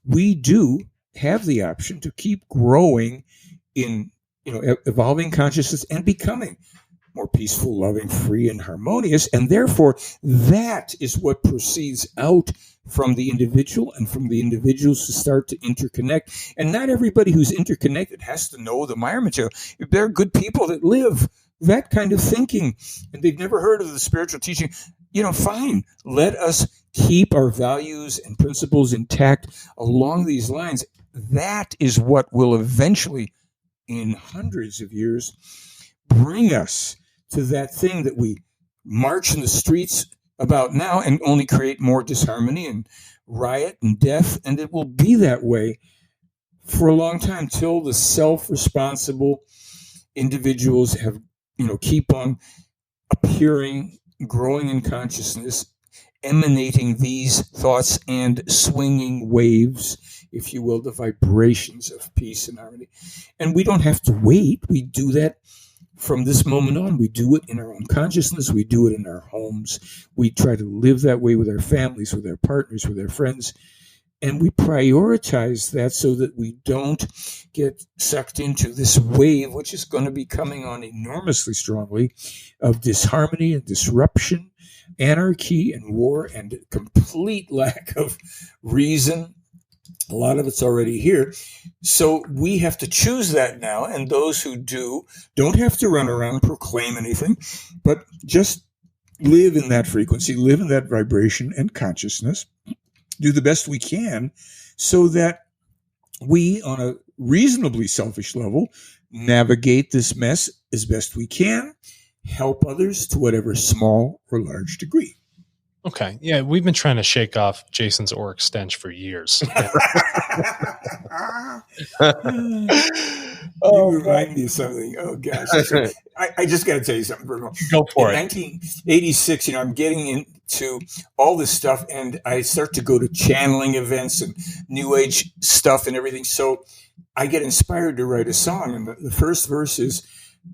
we do have the option to keep growing in, evolving consciousness and becoming more peaceful, loving, free, and harmonious. And therefore, that is what proceeds out from the individual, and from the individuals to start to interconnect. And not everybody who's interconnected has to know the Meyer material. If there are good people that live that kind of thinking and they've never heard of the spiritual teaching, fine. Let us keep our values and principles intact along these lines. That is what will eventually, in hundreds of years, bring us to that thing that we march in the streets about now and only create more disharmony and riot and death. And it will be that way for a long time till the self-responsible individuals have, keep on appearing, growing in consciousness, emanating these thoughts and swinging waves, if you will, the vibrations of peace and harmony. And we don't have to wait. We do that from this moment on. We do it in our own consciousness. We do it in our homes. We try to live that way with our families, with our partners, with our friends. And we prioritize that so that we don't get sucked into this wave, which is going to be coming on enormously strongly, of disharmony and disruption, anarchy and war, and complete lack of reason. A lot of it's already here. So we have to choose that now. And those who don't have to run around and proclaim anything, but just live in that frequency, live in that vibration and consciousness, do the best we can so that we, on a reasonably selfish level, navigate this mess as best we can, help others to whatever small or large degree. Okay. Yeah, we've been trying to shake off Jason's auric stench for years. You remind me of something. Oh, gosh. I just got to tell you something. Go for in it. 1986, I'm getting into all this stuff, and I start to go to channeling events and New Age stuff and everything. So I get inspired to write a song, and the first verse is,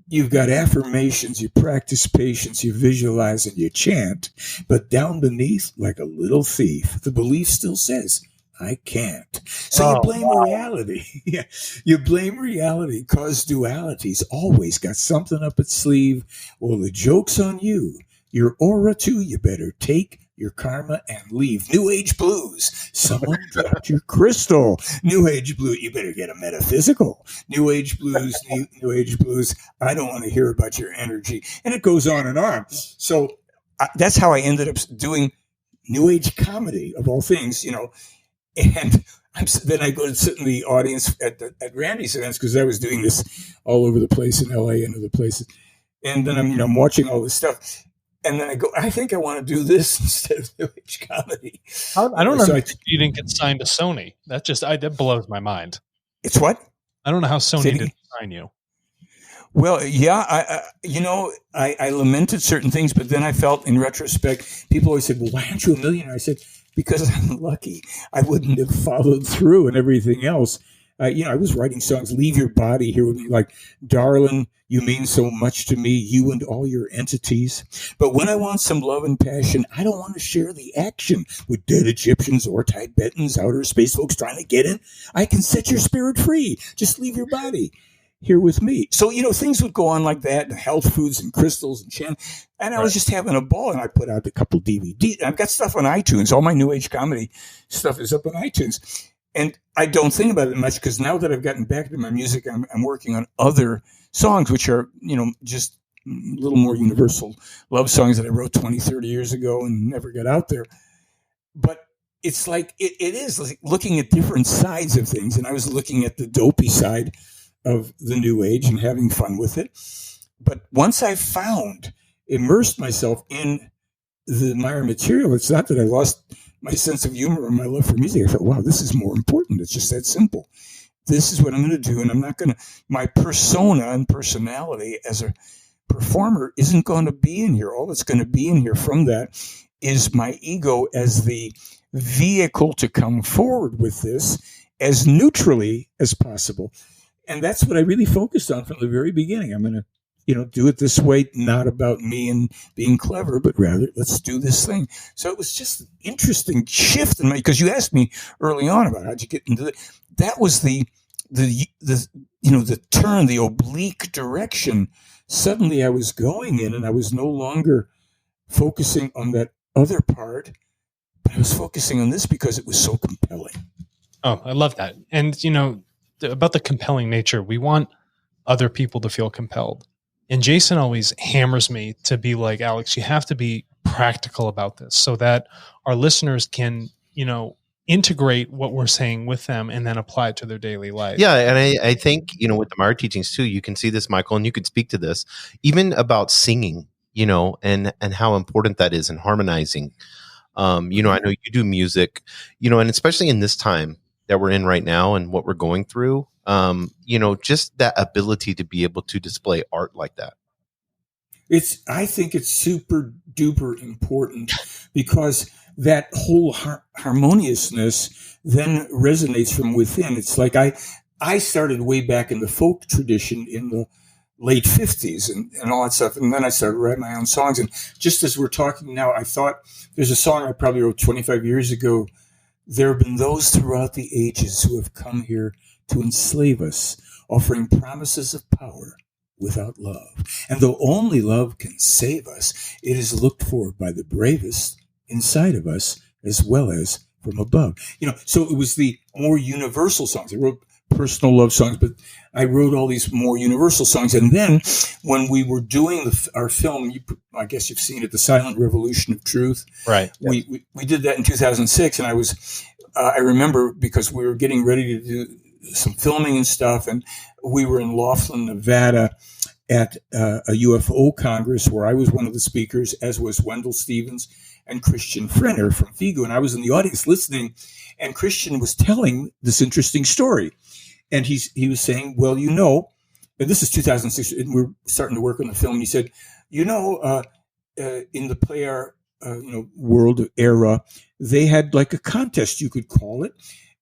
you've got affirmations, you practice patience, you visualize and you chant, but down beneath, like a little thief, the belief still says, I can't. So you blame reality. Yeah, you blame reality because duality's always got something up its sleeve. Well, the joke's on you. Your aura too, you better take your karma and leave. New Age blues. Someone dropped your crystal. New Age blue. You better get a metaphysical. New Age blues. New Age blues. I don't want to hear about your energy. And it goes on and on. So that's how I ended up doing New Age comedy of all things, And then I go to sit in the audience at Randy's events because I was doing this all over the place in LA and other places. And then I'm watching all this stuff. And then I go, I think I want to do this instead of New Age comedy. I don't know if you didn't get signed to Sony. That blows my mind. It's what? I don't know how Sony didn't sign you. Well, yeah, I lamented certain things, but then I felt in retrospect, people always said, well, why aren't you a millionaire? I said, because I'm lucky. I wouldn't have followed through and everything else. I was writing songs, Leave Your Body Here With Me, like, darling, you mean so much to me, you and all your entities. But when I want some love and passion, I don't want to share the action with dead Egyptians or Tibetans, outer space folks trying to get in. I can set your spirit free. Just leave your body here with me. So, things would go on like that, health foods and crystals and chant. And I was just having a ball, and I put out a couple DVDs. I've got stuff on iTunes. All my New Age comedy stuff is up on iTunes. And I don't think about it much because now that I've gotten back into my music, I'm working on other songs, which are, just a little more universal love songs that I wrote 20, 30 years ago and never got out there. But it's like, it is like looking at different sides of things. And I was looking at the dopey side of the New Age and having fun with it. But once I immersed myself in the Meyer material, it's not that I lost my sense of humor and my love for music. I thought, wow, this is more important. It's just that simple. This is what I'm going to do. And I'm not going to, my persona and personality as a performer isn't going to be in here. All that's going to be in here from that is my ego as the vehicle to come forward with this as neutrally as possible. And that's what I really focused on from the very beginning. I'm going to, do it this way, not about me and being clever, but rather let's do this thing. So it was just an interesting shift in because you asked me early on about how'd you get into it. That was the turn, the oblique direction. Suddenly I was going in, and I was no longer focusing on that other part, but I was focusing on this because it was so compelling. Oh, I love that. And, about the compelling nature, we want other people to feel compelled. And Jason always hammers me to be like, Alex, you have to be practical about this so that our listeners can, integrate what we're saying with them and then apply it to their daily life. Yeah. And I think, with the Meyer teachings too, you can see this, Michael, and you could speak to this even about singing. and how important that is in harmonizing. I know you do music, and especially in this time that we're in right now and what we're going through, just that ability to be able to display art like that. I think it's super duper important because that whole harmoniousness then resonates from within. It's like I started way back in the folk tradition in the late 50s and all that stuff. And then I started writing my own songs. And just as we're talking now, I thought there's a song I probably wrote 25 years ago. There have been those throughout the ages who have come here to enslave us, offering promises of power without love. And though only love can save us, it is looked for by the bravest inside of us as well as from above. So it was the more universal songs. I wrote personal love songs, but I wrote all these more universal songs. And then when we were doing our film, I guess you've seen it, The Silent Revolution of Truth. Right. We did that in 2006. And I remember because we were getting ready to do some filming and stuff. And we were in Laughlin, Nevada at a UFO Congress where I was one of the speakers, as was Wendell Stevens and Christian Frenner from FIGU. And I was in the audience listening, and Christian was telling this interesting story. And he was saying, well, and this is 2006, and we're starting to work on the film. He said, in the Plejaren, world era, they had like a contest, you could call it.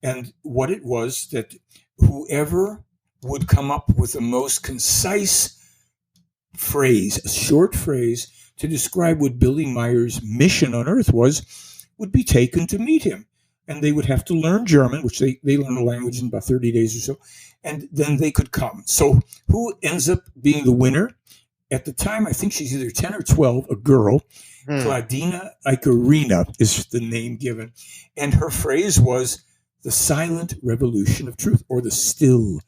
And what it was that whoever would come up with the most concise phrase, a short phrase to describe what Billy Meier's mission on Earth was, would be taken to meet him. And they would have to learn German, which they learn the language in about 30 days or so, and then they could come. So who ends up being the winner? At the time, I think she's either 10 or 12, a girl. Claudina Icarina is the name given. And her phrase was the silent revolution of truth, or the still.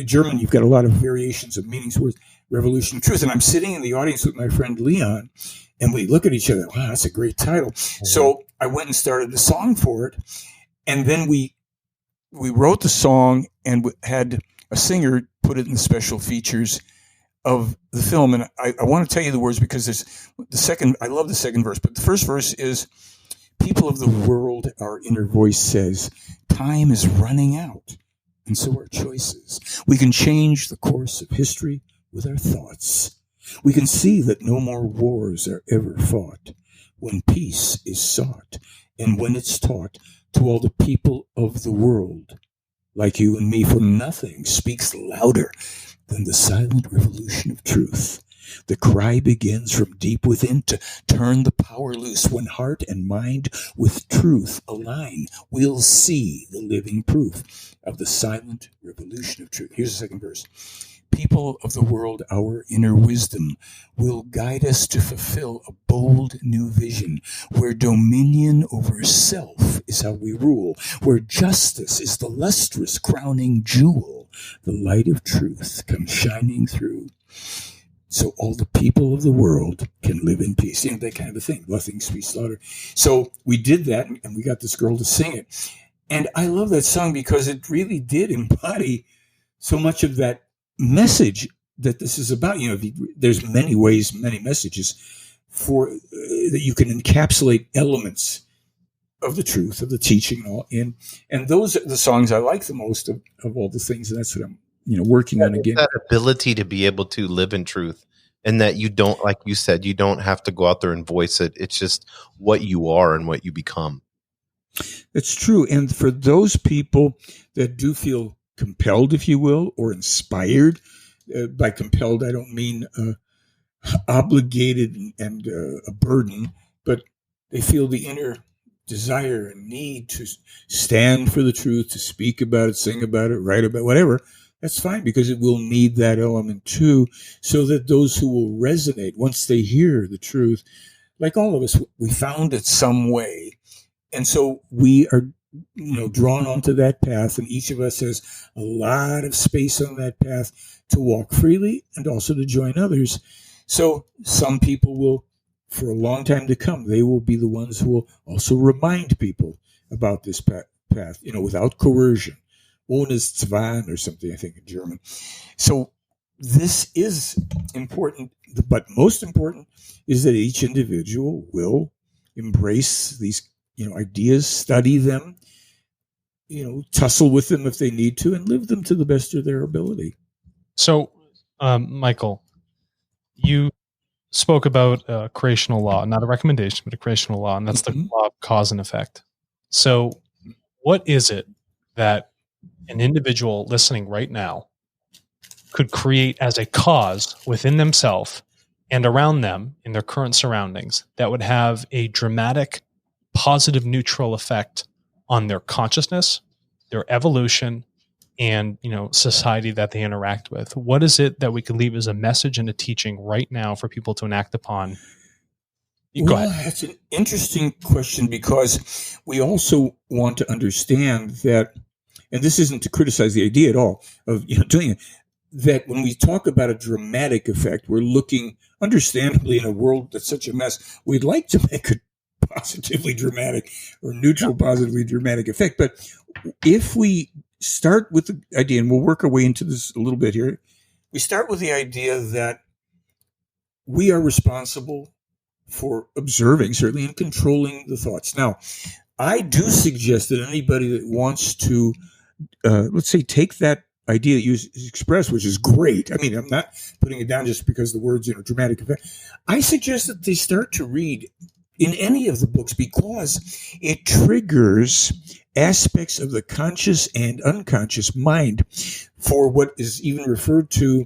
German, you've got a lot of variations of meanings words, revolution of truth. And I'm sitting in the audience with my friend Leon, and we look at each other. Wow, that's a great title. Mm-hmm. So I went and started the song for it. And then we wrote the song and had a singer put it in the special features of the film. And I want to tell you the words because I love the second verse, but the first verse is, people of the world, our inner voice says, time is running out. And so are choices. We can change the course of history with our thoughts. We can see that no more wars are ever fought when peace is sought and when it's taught to all the people of the world, like you and me, for nothing speaks louder than the silent revolution of truth. The cry begins from deep within to turn the power loose. When heart and mind with truth align, we'll see the living proof of the silent revolution of truth. Here's the second verse. People of the world, our inner wisdom will guide us to fulfill a bold new vision where dominion over self is how we rule, where justice is the lustrous crowning jewel. The light of truth comes shining through, so all the people of the world can live in peace. That kind of a thing. Nothing speaks louder. So we did that, and we got this girl to sing it. And I love that song because it really did embody so much of that message that this is about. There's many ways, many messages for that you can encapsulate elements of the truth, of the teaching, and all. And those are the songs I like the most of all the things, and that's what I'm working on again. That ability to be able to live in truth, and that you don't, like you said, you don't have to go out there and voice it. It's just what you are and what you become. It's true. And for those people that do feel compelled, if you will, or inspired, by compelled, I don't mean obligated and a burden, but they feel the inner desire and need to stand for the truth, to speak about it, sing about it, write about it, whatever. That's fine, because it will need that element too, so that those who will resonate once they hear the truth, like all of us, we found it some way. And so we are, drawn onto that path, and each of us has a lot of space on that path to walk freely and also to join others. So some people will, for a long time to come, they will be the ones who will also remind people about this path, without coercion. Ohne Zwang or something, I think, in German. So this is important, but most important is that each individual will embrace these, ideas, study them, tussle with them if they need to, and live them to the best of their ability. So, Michael, you spoke about a creational law, not a recommendation, but a creational law, and that's the law of cause and effect. So what is it that an individual listening right now could create as a cause within themselves and around them in their current surroundings that would have a dramatic, positive, neutral effect on their consciousness, their evolution, and society that they interact with? What is it that we could leave as a message and a teaching right now for people to enact upon? Go ahead. That's an interesting question, because we also want to understand that, and this isn't to criticize the idea at all of doing it, that when we talk about a dramatic effect, we're looking, understandably, in a world that's such a mess, we'd like to make a positively dramatic or neutral positively dramatic effect. But if we start with the idea, and we'll work our way into this a little bit here, we start with the idea that we are responsible for observing, certainly, and controlling the thoughts. Now, I do suggest that anybody that wants to, let's say, take that idea that you expressed, which is great. I mean, I'm not putting it down just because the words, dramatic effect. I suggest that they start to read in any of the books, because it triggers aspects of the conscious and unconscious mind for what is even referred to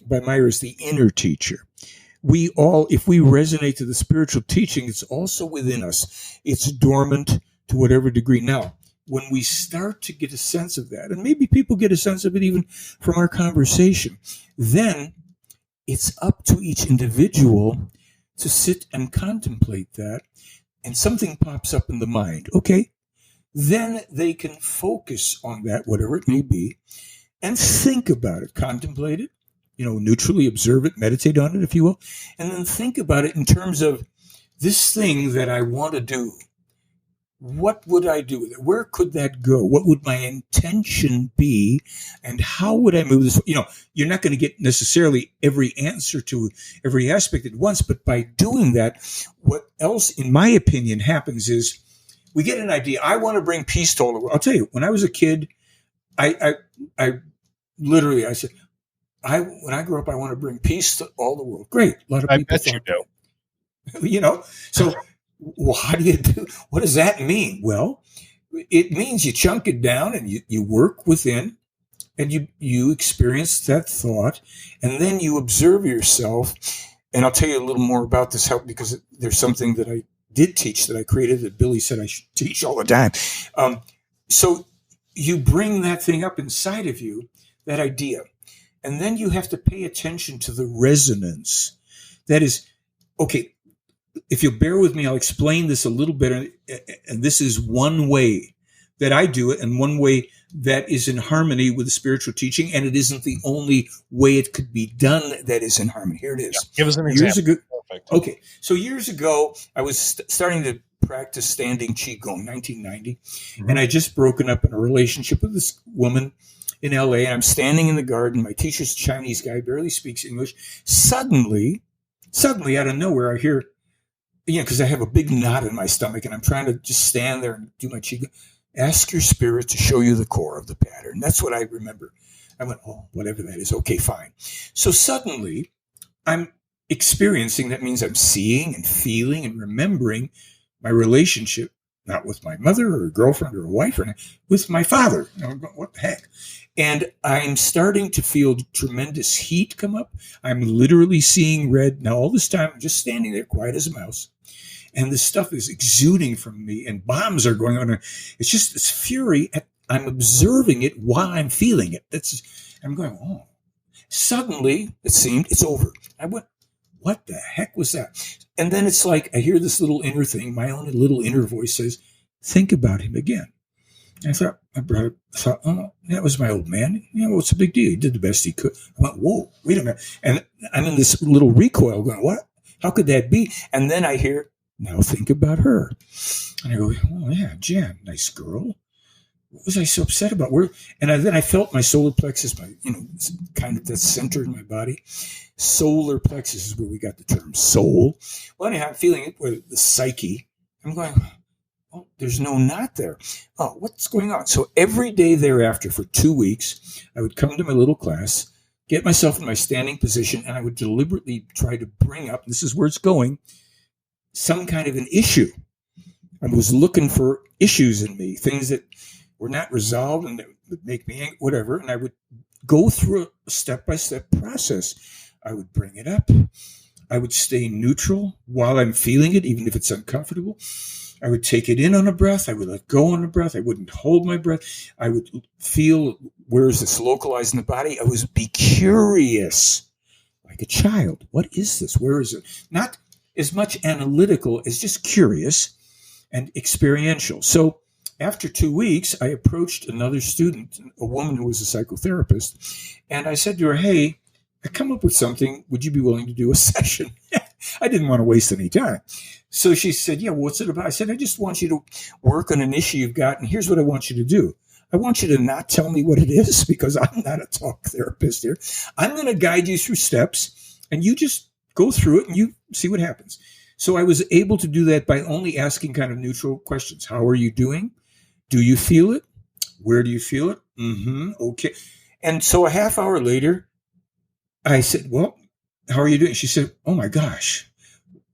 by Meyer as the inner teacher. We all, if we resonate to the spiritual teaching, it's also within us. It's dormant to whatever degree. Now, when we start to get a sense of that, and maybe people get a sense of it even from our conversation, then it's up to each individual to sit and contemplate that, and something pops up in the mind. Okay, then they can focus on that, whatever it may be, and think about it, contemplate it, neutrally observe it, meditate on it, if you will, and then think about it in terms of this thing that I want to do. What would I do with it? Where could that go? What would my intention be? And how would I move this? You're not going to get necessarily every answer to every aspect at once, but by doing that, what else, in my opinion, happens is we get an idea. I want to bring peace to all the world. I'll tell you, when I was a kid, I literally said, when I grow up, I want to bring peace to all the world. Great. A lot of people. I bet you do. So well, how do you do? What does that mean? Well, it means you chunk it down and you work within, and you experience that thought, and then you observe yourself. And I'll tell you a little more about this because there's something that I did teach that I created that Billy said I should teach all the time. So you bring that thing up inside of you, that idea, and then you have to pay attention to the resonance. That is, okay, if you'll bear with me, I'll explain this a little bit. And this is one way that I do it, and one way that is in harmony with the spiritual teaching. And it isn't the only way it could be done that is in harmony. Here it is. Yeah, give us an example. Perfect. Okay. So years ago, I was starting to practice standing Qigong, 1990. And I just broken up in a relationship with this woman in LA. And I'm standing in the garden. My teacher's a Chinese guy, barely speaks English. Suddenly, out of nowhere, I hear, because I have a big knot in my stomach and I'm trying to just stand there and do my Qigong. Ask your spirit to show you the core of the pattern. That's what I remember. I went, oh, whatever that is. Okay, fine. So suddenly I'm experiencing, that means I'm seeing and feeling and remembering my relationship, not with my mother or a girlfriend or a wife, or with my father. I'm going, what the heck? And I'm starting to feel tremendous heat come up. I'm literally seeing red. Now, all this time, I'm just standing there quiet as a mouse. And this stuff is exuding from me, and bombs are going on. It's just this fury. I'm observing it while I'm feeling it. I'm going, oh. Suddenly, it seemed, it's over. I went, what the heck was that? And then it's like, I hear this little inner thing. My own little inner voice says, think about him again. And I thought, oh, that was my old man. What's the big deal? He did the best he could. I went, whoa, wait a minute. And I'm in this little recoil going, what? How could that be? And then I hear, now think about her. And I go, oh, yeah, Jan, nice girl. what was I so upset about? Then I felt my solar plexus, my, kind of the center in my body. Solar plexus is where we got the term soul. Well, anyhow, I'm feeling it with the psyche. I'm going, oh, there's no knot there. Oh, what's going on? So every day thereafter for 2 weeks, I would come to my little class, get myself in my standing position, and I would deliberately try to bring up, this is where it's going, some kind of an issue. I was looking for issues in me, things that were not resolved and that would make me angry, whatever. And I would go through a step-by-step process. I would bring it up. I would stay neutral while I'm feeling it, even if it's uncomfortable. I would take it in on a breath. I would let go on a breath. I wouldn't hold my breath. I would feel, where is this localized in the body? I would be curious, like a child. What is this? Where is it? Not as much analytical as just curious and experiential. So after 2 weeks, I approached another student, a woman who was a psychotherapist, and I said to her, hey, I come up with something. Would you be willing to do a session? I didn't want to waste any time. So she said, yeah, what's it about? I said, I just want you to work on an issue you've got, and here's what I want you to do. I want you to not tell me what it is, because I'm not a talk therapist here. I'm going to guide you through steps, and you just go through it, and you see what happens. So I was able to do that by only asking kind of neutral questions. How are you doing? Do you feel it? Where do you feel it? Okay. And so a half hour later, I said, well, how are you doing? She said, oh my gosh,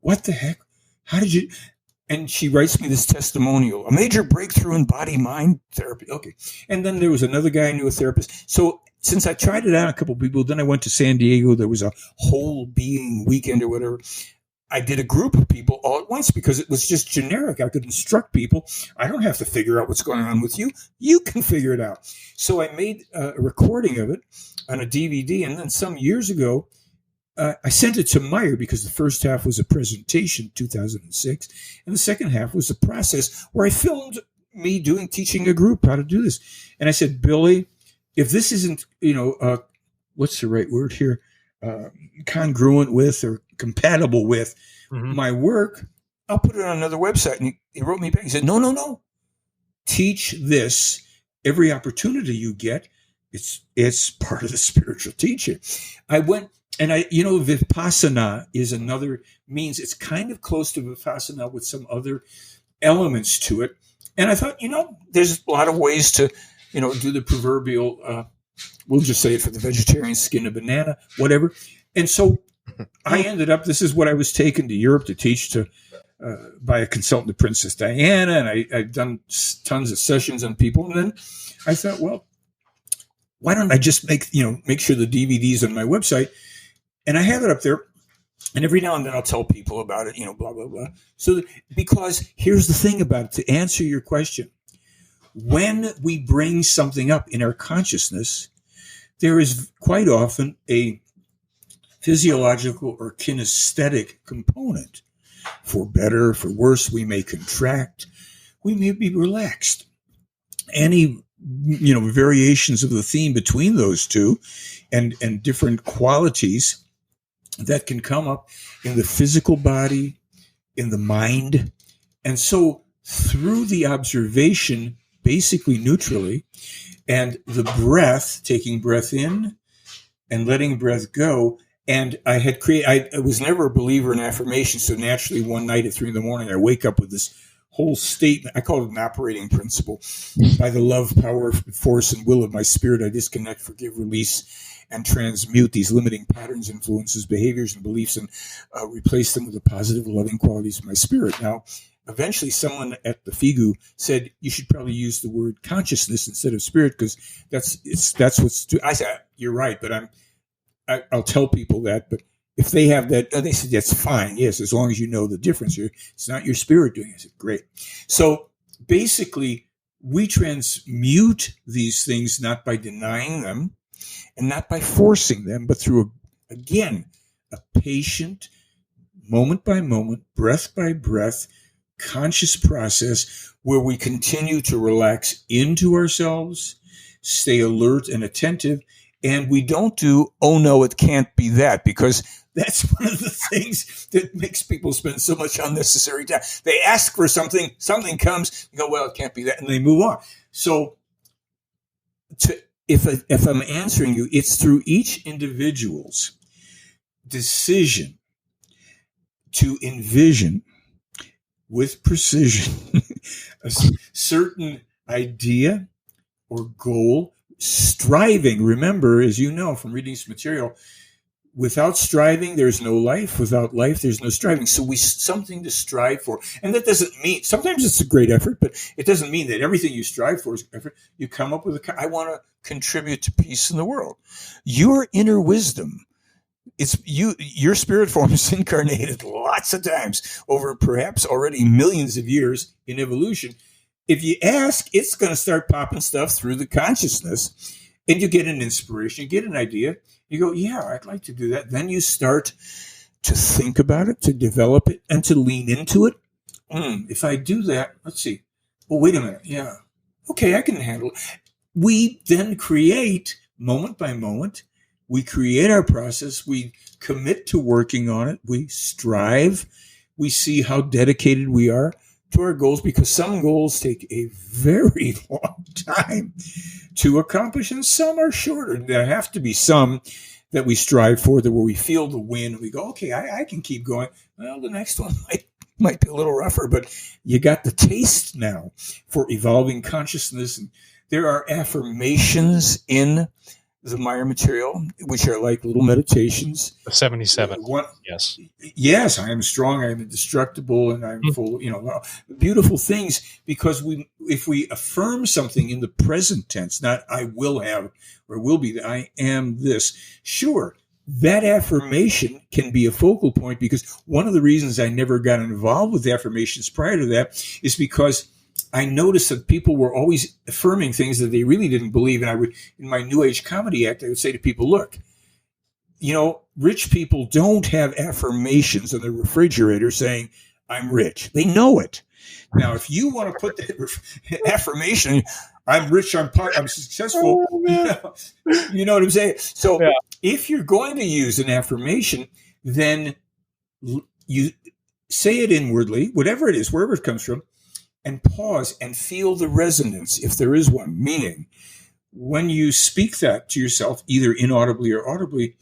what the heck? How did you? And she writes me this testimonial, a major breakthrough in body-mind therapy. Okay. And then there was another guy I knew, a therapist. So since I tried it out on a couple of people, then I went to San Diego. There was a whole being weekend or whatever. I did a group of people all at once because it was just generic. I could instruct people. I don't have to figure out what's going on with you. You can figure it out. So I made a recording of it on a DVD. And then some years ago, I sent it to Meyer because the first half was a presentation, 2006. And the second half was a process where I filmed me teaching a group how to do this. And I said, Billy, if this isn't, what's the right word here? Congruent with or compatible with my work, I'll put it on another website. And he wrote me back. He said, no. Teach this every opportunity you get. It's part of the spiritual teaching. I went and Vipassana is another means. It's kind of close to Vipassana with some other elements to it. And I thought, there's a lot of ways to, do the proverbial, we'll just say it for the vegetarian, skin a banana, whatever. And so I ended up, this is what I was taken to Europe to teach by a consultant to Princess Diana. And I've done tons of sessions on people. And then I thought, well, why don't I just make sure the DVD's on my website? And I have it up there. And every now and then I'll tell people about it, blah, blah, blah. So because here's the thing about it, to answer your question. When we bring something up in our consciousness, there is quite often a physiological or kinesthetic component. For better, for worse, we may contract. We may be relaxed. Any, variations of the theme between those two and different qualities that can come up in the physical body, in the mind. And so through the observation, basically neutrally, and the breath, taking breath in and letting breath go. And I was never a believer in affirmation. So naturally one night at 3 a.m, I wake up with this whole statement. I call it an operating principle. By the love, power, force, and will of my spirit, I disconnect, forgive, release, and transmute these limiting patterns, influences, behaviors, and beliefs, and replace them with the positive, loving qualities of my spirit. Now, eventually someone at the FIGU said, you should probably use the word consciousness instead of spirit, because that's what's, I said, you're right, but I'll tell people that, but if they have that, they said, that's fine. Yes, as long as you know the difference here. It's not your spirit doing it. I said, great. So basically, we transmute these things not by denying them and not by forcing them, but through, a patient, moment by moment, breath by breath, conscious process where we continue to relax into ourselves, stay alert and attentive, and we don't do, oh no, it can't be that, because that's one of the things that makes people spend so much unnecessary time. They ask for something comes, you go, well, it can't be that, and they move on. So if I'm answering you, it's through each individual's decision to envision with precision a certain idea or goal, striving. Remember, as you know from reading this material, without striving, there's no life. Without life, there's no striving. So something to strive for. And that doesn't mean, sometimes it's a great effort, but it doesn't mean that everything you strive for is effort. You come up with I want to contribute to peace in the world. Your inner wisdom, your spirit form is incarnated lots of times over perhaps already millions of years in evolution. If you ask, it's going to start popping stuff through the consciousness, and you get an inspiration, you get an idea. You go, yeah, I'd like to do that. Then you start to think about it, to develop it, and to lean into it. If I do that, let's see. Oh, wait a minute. Yeah. Okay, I can handle it. We then create, moment by moment, we create our process. We commit to working on it. We strive. We see how dedicated we are to our goals, because some goals take a very long time to accomplish, and some are shorter. There have to be some that we strive for, that where we feel the wind and we go, okay, I can keep going. Well, the next one might be a little rougher, but you got the taste now for evolving consciousness. And there are affirmations in the Meyer material, which are like little meditations. 77. Yes. Yes, I am strong, I am indestructible, and I'm full, beautiful things, because if we affirm something in the present tense, not I will have or will be, I am this, sure, that affirmation can be a focal point, because one of the reasons I never got involved with affirmations prior to that is because I noticed that people were always affirming things that they really didn't believe. And I would, in my New Age comedy act, I would say to people, look, rich people don't have affirmations on the refrigerator saying, I'm rich. They know it. Now, if you want to put that affirmation, I'm rich, I'm successful, you know what I'm saying? So if you're going to use an affirmation, then you say it inwardly, whatever it is, wherever it comes from, and pause and feel the resonance, if there is one. Meaning, when you speak that to yourself, either inaudibly or audibly,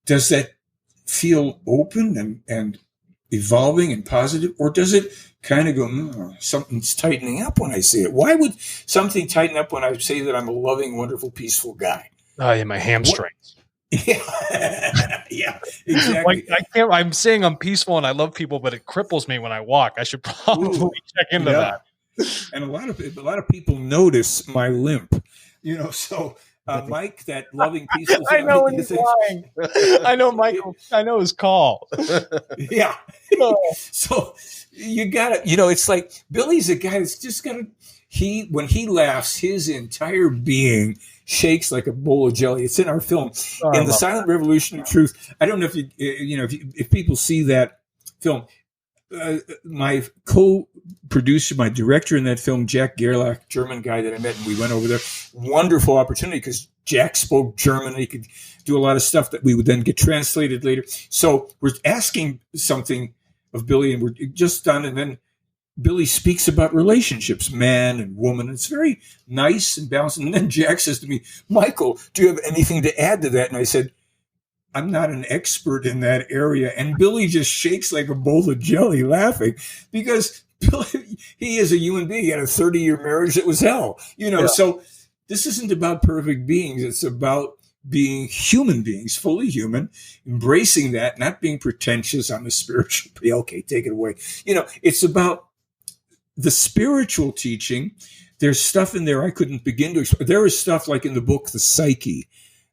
does that feel open and evolving and positive? Or does it kind of go, something's tightening up when I say it? Why would something tighten up when I say that I'm a loving, wonderful, peaceful guy? Oh, yeah, my hamstrings. Yeah, exactly. I'm saying I'm peaceful and I love people, but it cripples me when I walk. I should probably check into that. And a lot of people notice my limp. So Mike, that loving, peaceful. I know when he's lying. I know Michael. I know his call. Yeah. So you got to, it's like Billy's a guy that's just got to. When he laughs, his entire being shakes like a bowl of jelly. It's in our film, in The Silent Revolution of Truth. I don't know if if people see that film. My co-producer, my director in that film, Jack Gerlach, German guy that I met, and we went over there. Wonderful opportunity, because Jack spoke German and he could do a lot of stuff that we would then get translated later. So we're asking something of Billy, and we're just done, and then Billy speaks about relationships, man and woman. It's very nice and balanced. And then Jack says to me, Michael, do you have anything to add to that? And I said, I'm not an expert in that area. And Billy just shakes like a bowl of jelly laughing, because Billy, he is a human being. He had a 30-year marriage that was hell. So this isn't about perfect beings. It's about being human beings, fully human, embracing that, not being pretentious on the spiritual. Okay, take it away. It's about the spiritual teaching. There's stuff in there I couldn't begin to explain. There is stuff like in the book, The Psyche,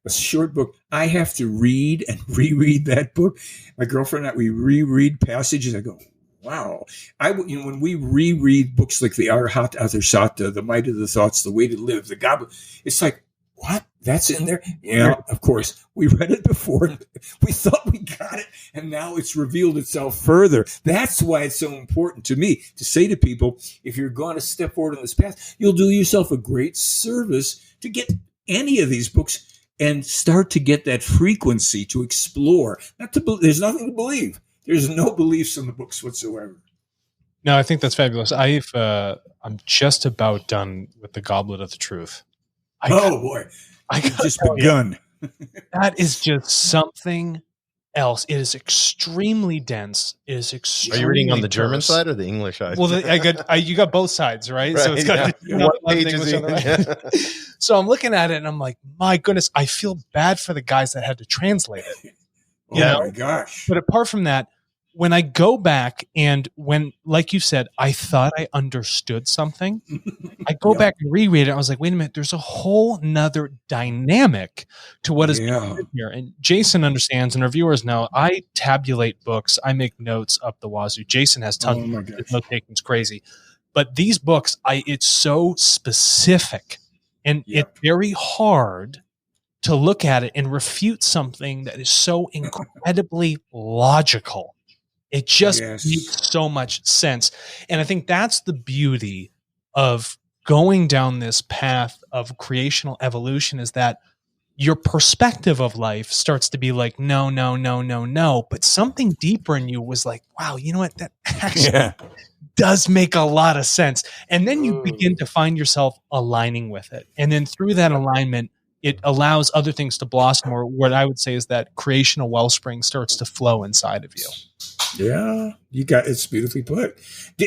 a short book. I have to read and reread that book. My girlfriend and I, we reread passages. I go, wow. When we reread books like the Arhat Athersata, The Might of the Thoughts, The Way to Live, The Goblet, it's like, what? That's in there? Yeah, of course. We read it before and we thought we got it, and now it's revealed itself further. That's why it's so important to me to say to people, if you're going to step forward on this path, you'll do yourself a great service to get any of these books and start to get that frequency to explore. There's nothing to believe. There's no beliefs in the books whatsoever. No, I think that's fabulous. I'm just about done with the Goblet of the Truth. Boy, I've just begun. That is just something else. It is extremely dense. It is extremely. Are you reading on the terse. German side or the English side? Well, you got both sides, right? So it's got what pages? So I'm looking at it and I'm like, my goodness, I feel bad for the guys that had to translate it. My gosh! But apart from that, when I go back and like you said, I thought I understood something. I go back and reread it. I was like, wait a minute, there's a whole nother dynamic to what is here. And Jason understands, and our viewers know, I tabulate books. I make notes up the wazoo. Jason has tons of note taking's crazy. But these books, it's so specific and it's very hard to look at it and refute something that is so incredibly logical. It just makes so much sense. And I think that's the beauty of going down this path of creational evolution, is that your perspective of life starts to be like, no. But something deeper in you was like, wow, you know what? That actually does make a lot of sense. And then you begin to find yourself aligning with it. And then through that alignment, it allows other things to blossom, or what I would say is that creational wellspring starts to flow inside of you. Yeah, it's beautifully put.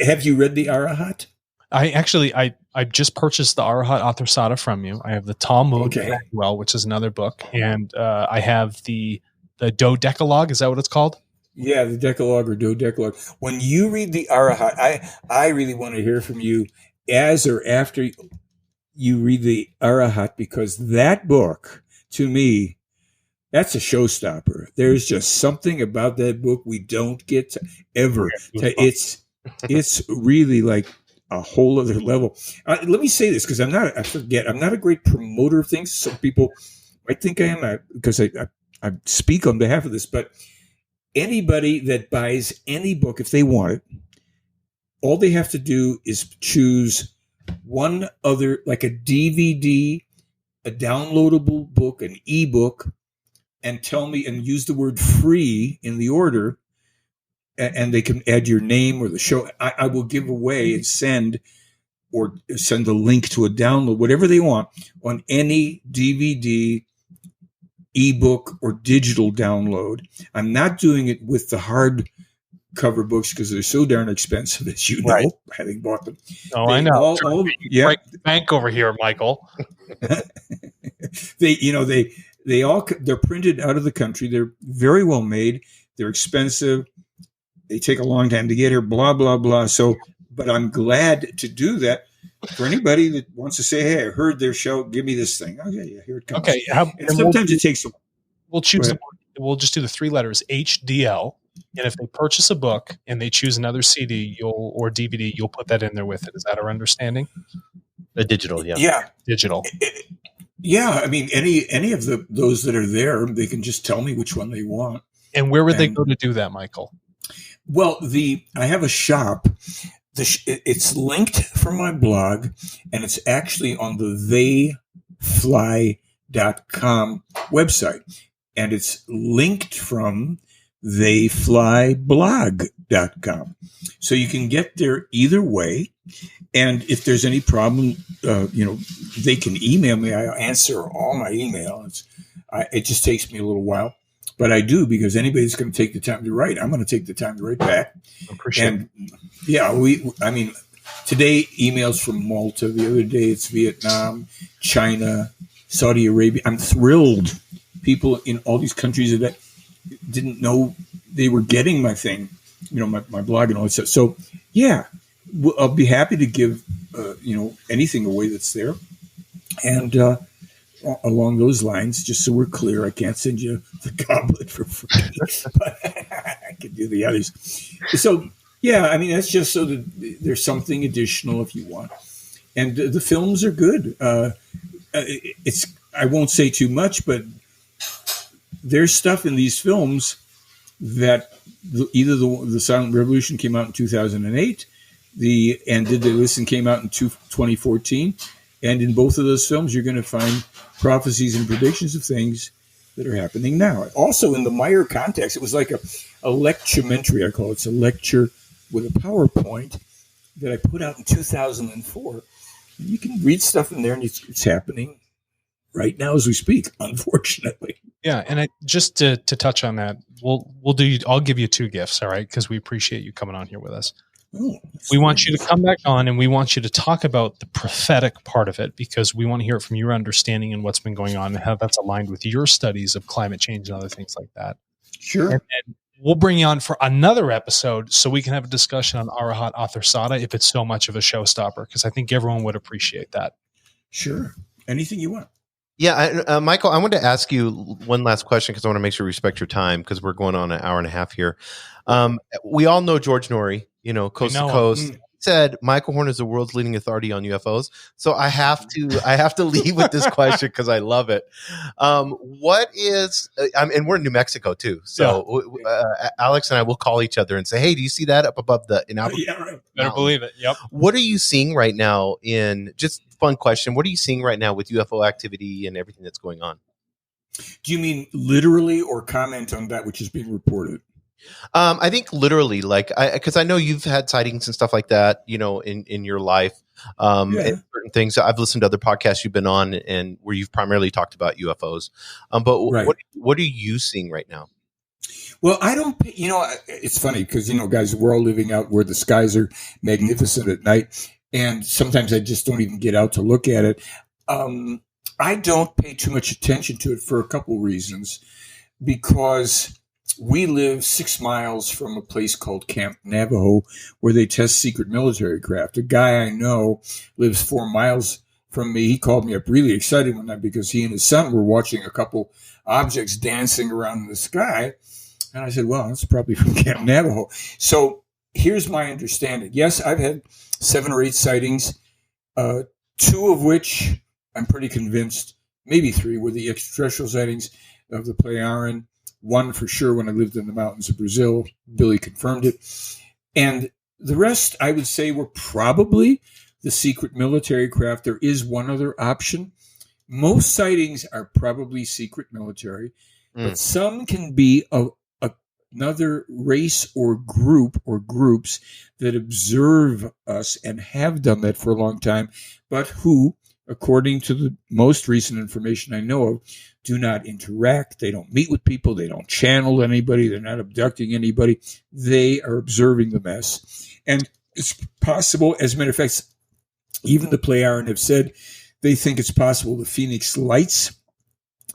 Have you read the Arahat? I just purchased the Arahat Authorized from you. I have the Talmud, which is another book, and I have the Dodecalogue. Is that what it's called? Yeah, the Decalogue or Dodecalogue. When you read the Arahat, I really want to hear from you as or after you read the Arahat, because that book, to me, that's a showstopper. There's just something about that book we don't get to ever. It's really like a whole other level. Let me say this, because I'm not a great promoter of things. Some people might think I am, because I speak on behalf of this. But anybody that buys any book, if they want it, all they have to do is choose one other, like a DVD, a downloadable book, an ebook, and tell me, and use the word free in the order, and they can add your name or the show. I will give away and send a link to a download, whatever they want, on any DVD, ebook, or digital download. I'm not doing it with the hardcover books because they're so darn expensive, as you know, having bought them. Oh, I know. Break the bank over here, Michael. They're printed out of the country. They're very well made. They're expensive. They take a long time to get here, blah, blah, blah. So, but I'm glad to do that for anybody that wants to say, hey, I heard their show. Give me this thing. Okay, yeah, here it comes. Okay. And sometimes it takes a while. We'll choose. We'll just do the three letters HDL. And if they purchase a book and they choose another CD or DVD, you'll put that in there with it. Is that our understanding? A digital, yeah. Yeah. Digital. Yeah, I mean, any of those that are there, they can just tell me which one they want. And where would they go to do that, Michael? Well, I have a shop. It's linked from my blog, and it's actually on the theyfly.com website, and it's linked from theyflyblog.com. So you can get there either way. And if there's any problem, they can email me. I answer all my emails. It just takes me a little while, but I do, because anybody that's going to take the time to write, I'm going to take the time to write back. Appreciate it. Today emails from Malta. The other day it's Vietnam, China, Saudi Arabia. I'm thrilled. People in all these countries that didn't know they were getting my thing, my blog and all that stuff. So yeah, I'll be happy to give, anything away that's there. And along those lines, just so we're clear, I can't send you the goblet for free, but I can do the others. So yeah, I mean, that's just so that there's something additional if you want. And the films are good. I won't say too much, but there's stuff in these films that either the Silent Revolution came out in 2008, and Did They Listen came out in 2014, and in both of those films you're going to find prophecies and predictions of things that are happening now. Also in the Meier Contacts, it was like a lecturementary, I call it. It's a lecture with a PowerPoint that I put out in 2004. You can read stuff in there, and it's happening right now as we speak, unfortunately. Yeah, and just to touch on that, I'll give you 2 gifts, all right? Because we appreciate you coming on here with us. Oh, we want you to come back on, and we want you to talk about the prophetic part of it, because we want to hear it from your understanding and what's been going on and how that's aligned with your studies of climate change and other things like that. Sure. And we'll bring you on for another episode so we can have a discussion on Arahat Authorsada if it's so much of a showstopper, because I think everyone would appreciate that. Sure. Anything you want. Yeah, Michael, I wanted to ask you one last question because I want to make sure we respect your time because we're going on an hour and a half here. We all know George Norrie, coast to coast. He said Michael Horn is the world's leading authority on UFOs. So I have to leave with this question because I love it. What is? And we're in New Mexico too. So Alex and I will call each other and say, "Hey, do you see that up above the Inventor?" Yeah, right. Better believe it. Yep. What are you seeing right now in just? Fun question. What are you seeing right now with UFO activity and everything that's going on? Do you mean literally or comment on that which is being reported? I think literally, because I know you've had sightings and stuff like that, in your life, and certain things. I've listened to other podcasts you've been on and where you've primarily talked about UFOs. But right. What are you seeing right now? Well, I don't, it's funny because, guys, we're all living out where the skies are magnificent at night. And sometimes I just don't even get out to look at it. I don't pay too much attention to it for a couple reasons. Because we live 6 miles from a place called Camp Navajo where they test secret military craft. A guy I know lives 4 miles from me. He called me up really excited one night because he and his son were watching a couple objects dancing around in the sky. And I said, well, that's probably from Camp Navajo. So here's my understanding. Yes, I've had 7 or 8 sightings, 2 of which I'm pretty convinced, maybe 3, were the extraterrestrial sightings of the Plejaren. 1 for sure when I lived in the mountains of Brazil. Billy confirmed it. And the rest, I would say, were probably the secret military craft. There is one other option. Most sightings are probably secret military, but some can be another race or group or groups that observe us and have done that for a long time, but who, according to the most recent information I know of, do not interact. They don't meet with people. They don't channel anybody. They're not abducting anybody. They are observing the mess. And it's possible, as a matter of fact, even the Plejaren have said they think it's possible the Phoenix Lights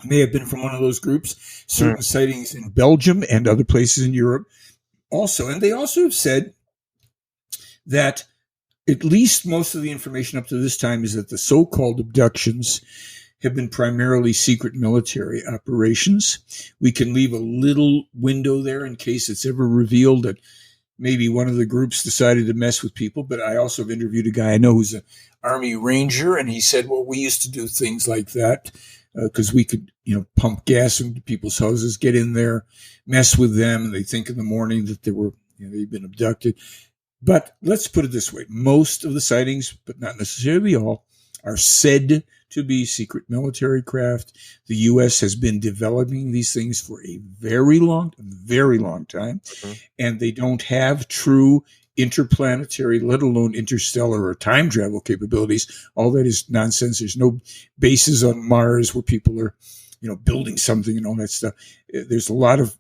may have been from one of those groups. Certain sightings in Belgium and other places in Europe also. And they also have said that at least most of the information up to this time is that the so-called abductions have been primarily secret military operations. We can leave a little window there in case it's ever revealed that maybe one of the groups decided to mess with people. But I also have interviewed a guy I know who's an Army Ranger, and he said, well, we used to do things like that because we could, pump gas into people's houses, get in there, mess with them, and they think in the morning that they were, they've been abducted. But let's put it this way. Most of the sightings, but not necessarily all, are said to be secret military craft. The U.S. has been developing these things for a very long time, and they don't have true interplanetary, let alone interstellar or time travel capabilities. All that is nonsense. There's no bases on Mars where people are, building something and all that stuff. There's a lot of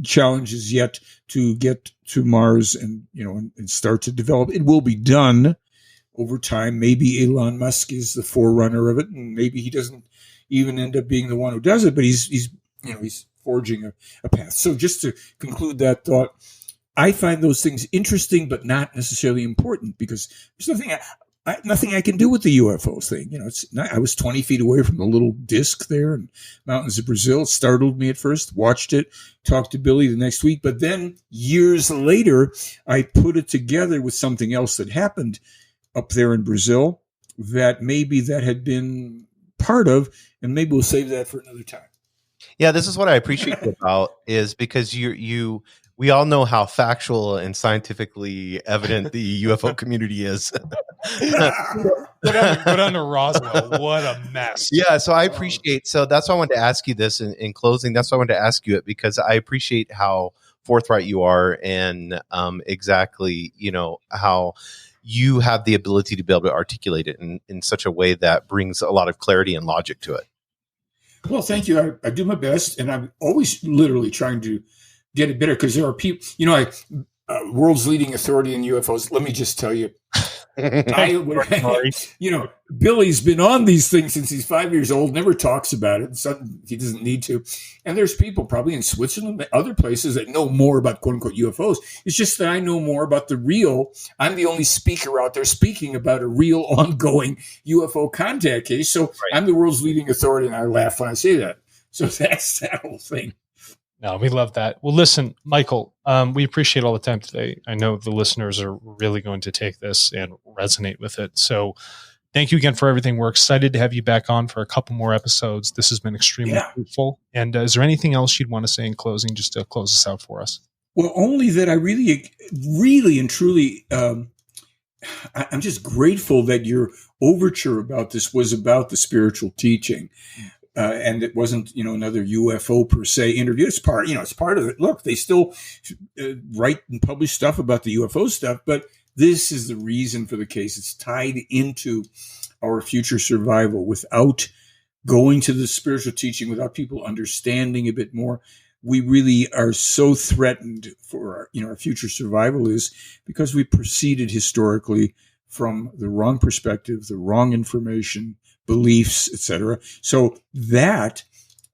challenges yet to get to Mars and, and start to develop. It will be done over time. Maybe Elon Musk is the forerunner of it, and maybe he doesn't even end up being the one who does it, but he's forging a path. So just to conclude that thought, I find those things interesting, but not necessarily important because there's nothing I can do with the UFOs thing. I was 20 feet away from the little disc there in mountains of Brazil. It startled me at first, watched it, talked to Billy the next week. But then years later, I put it together with something else that happened up there in Brazil that maybe that had been part of, and maybe we'll save that for another time. Yeah, this is what I appreciate about is because we all know how factual and scientifically evident the UFO community is. Put on to Roswell. What a mess. Yeah, so I appreciate. So that's why I wanted to ask you this in closing. That's why I wanted to ask you it because I appreciate how forthright you are and exactly how you have the ability to be able to articulate it in such a way that brings a lot of clarity and logic to it. Well, thank you. I do my best, and I'm always literally trying to get it better because there are people, world's leading authority in UFOs. Let me just tell you, Billy's been on these things since he's 5 years old, never talks about it. So he doesn't need to. And there's people probably in Switzerland and other places that know more about quote unquote UFOs. It's just that I know more about the real. I'm the only speaker out there speaking about a real ongoing UFO contact case. So I'm the world's leading authority, and I laugh when I say that. So that's that whole thing. No, we love that. Well, listen, Michael, we appreciate all the time today. I know the listeners are really going to take this and resonate with it. So thank you again for everything. We're excited to have you back on for a couple more episodes. This has been extremely fruitful. And is there anything else you'd want to say in closing, just to close us out for us? Well, only that I really, really and truly, I'm just grateful that your overture about this was about the spiritual teaching. And it wasn't, another UFO per se interview. It's part of it. Look, they still write and publish stuff about the UFO stuff, but this is the reason for the case. It's tied into our future survival. Without going to the spiritual teaching, without people understanding a bit more, we really are so threatened for our future survival is because we proceeded historically from the wrong perspective, the wrong information, beliefs, etc. So that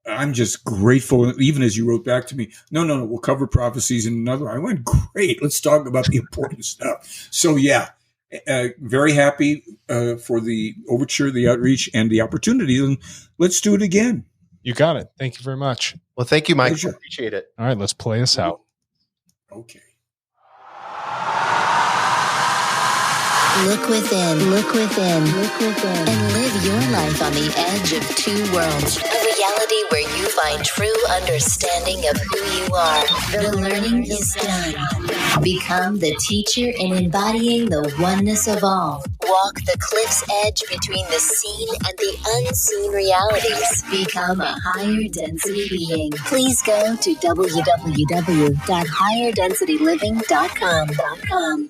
I'm just grateful. Even as you wrote back to me, no, we'll cover prophecies in another. I went, great. Let's talk about the important stuff. So very happy for the overture, the outreach, and the opportunity. And let's do it again. You got it. Thank you very much. Well, thank you, Mike. Pleasure. Appreciate it. All right, let's play us out. Okay. Look within, and live your life on the edge of two worlds. A reality where you find true understanding of who you are. The learning is done. Become the teacher in embodying the oneness of all. Walk the cliff's edge between the seen and the unseen realities. Become a higher density being. Please go to www.higherdensityliving.com.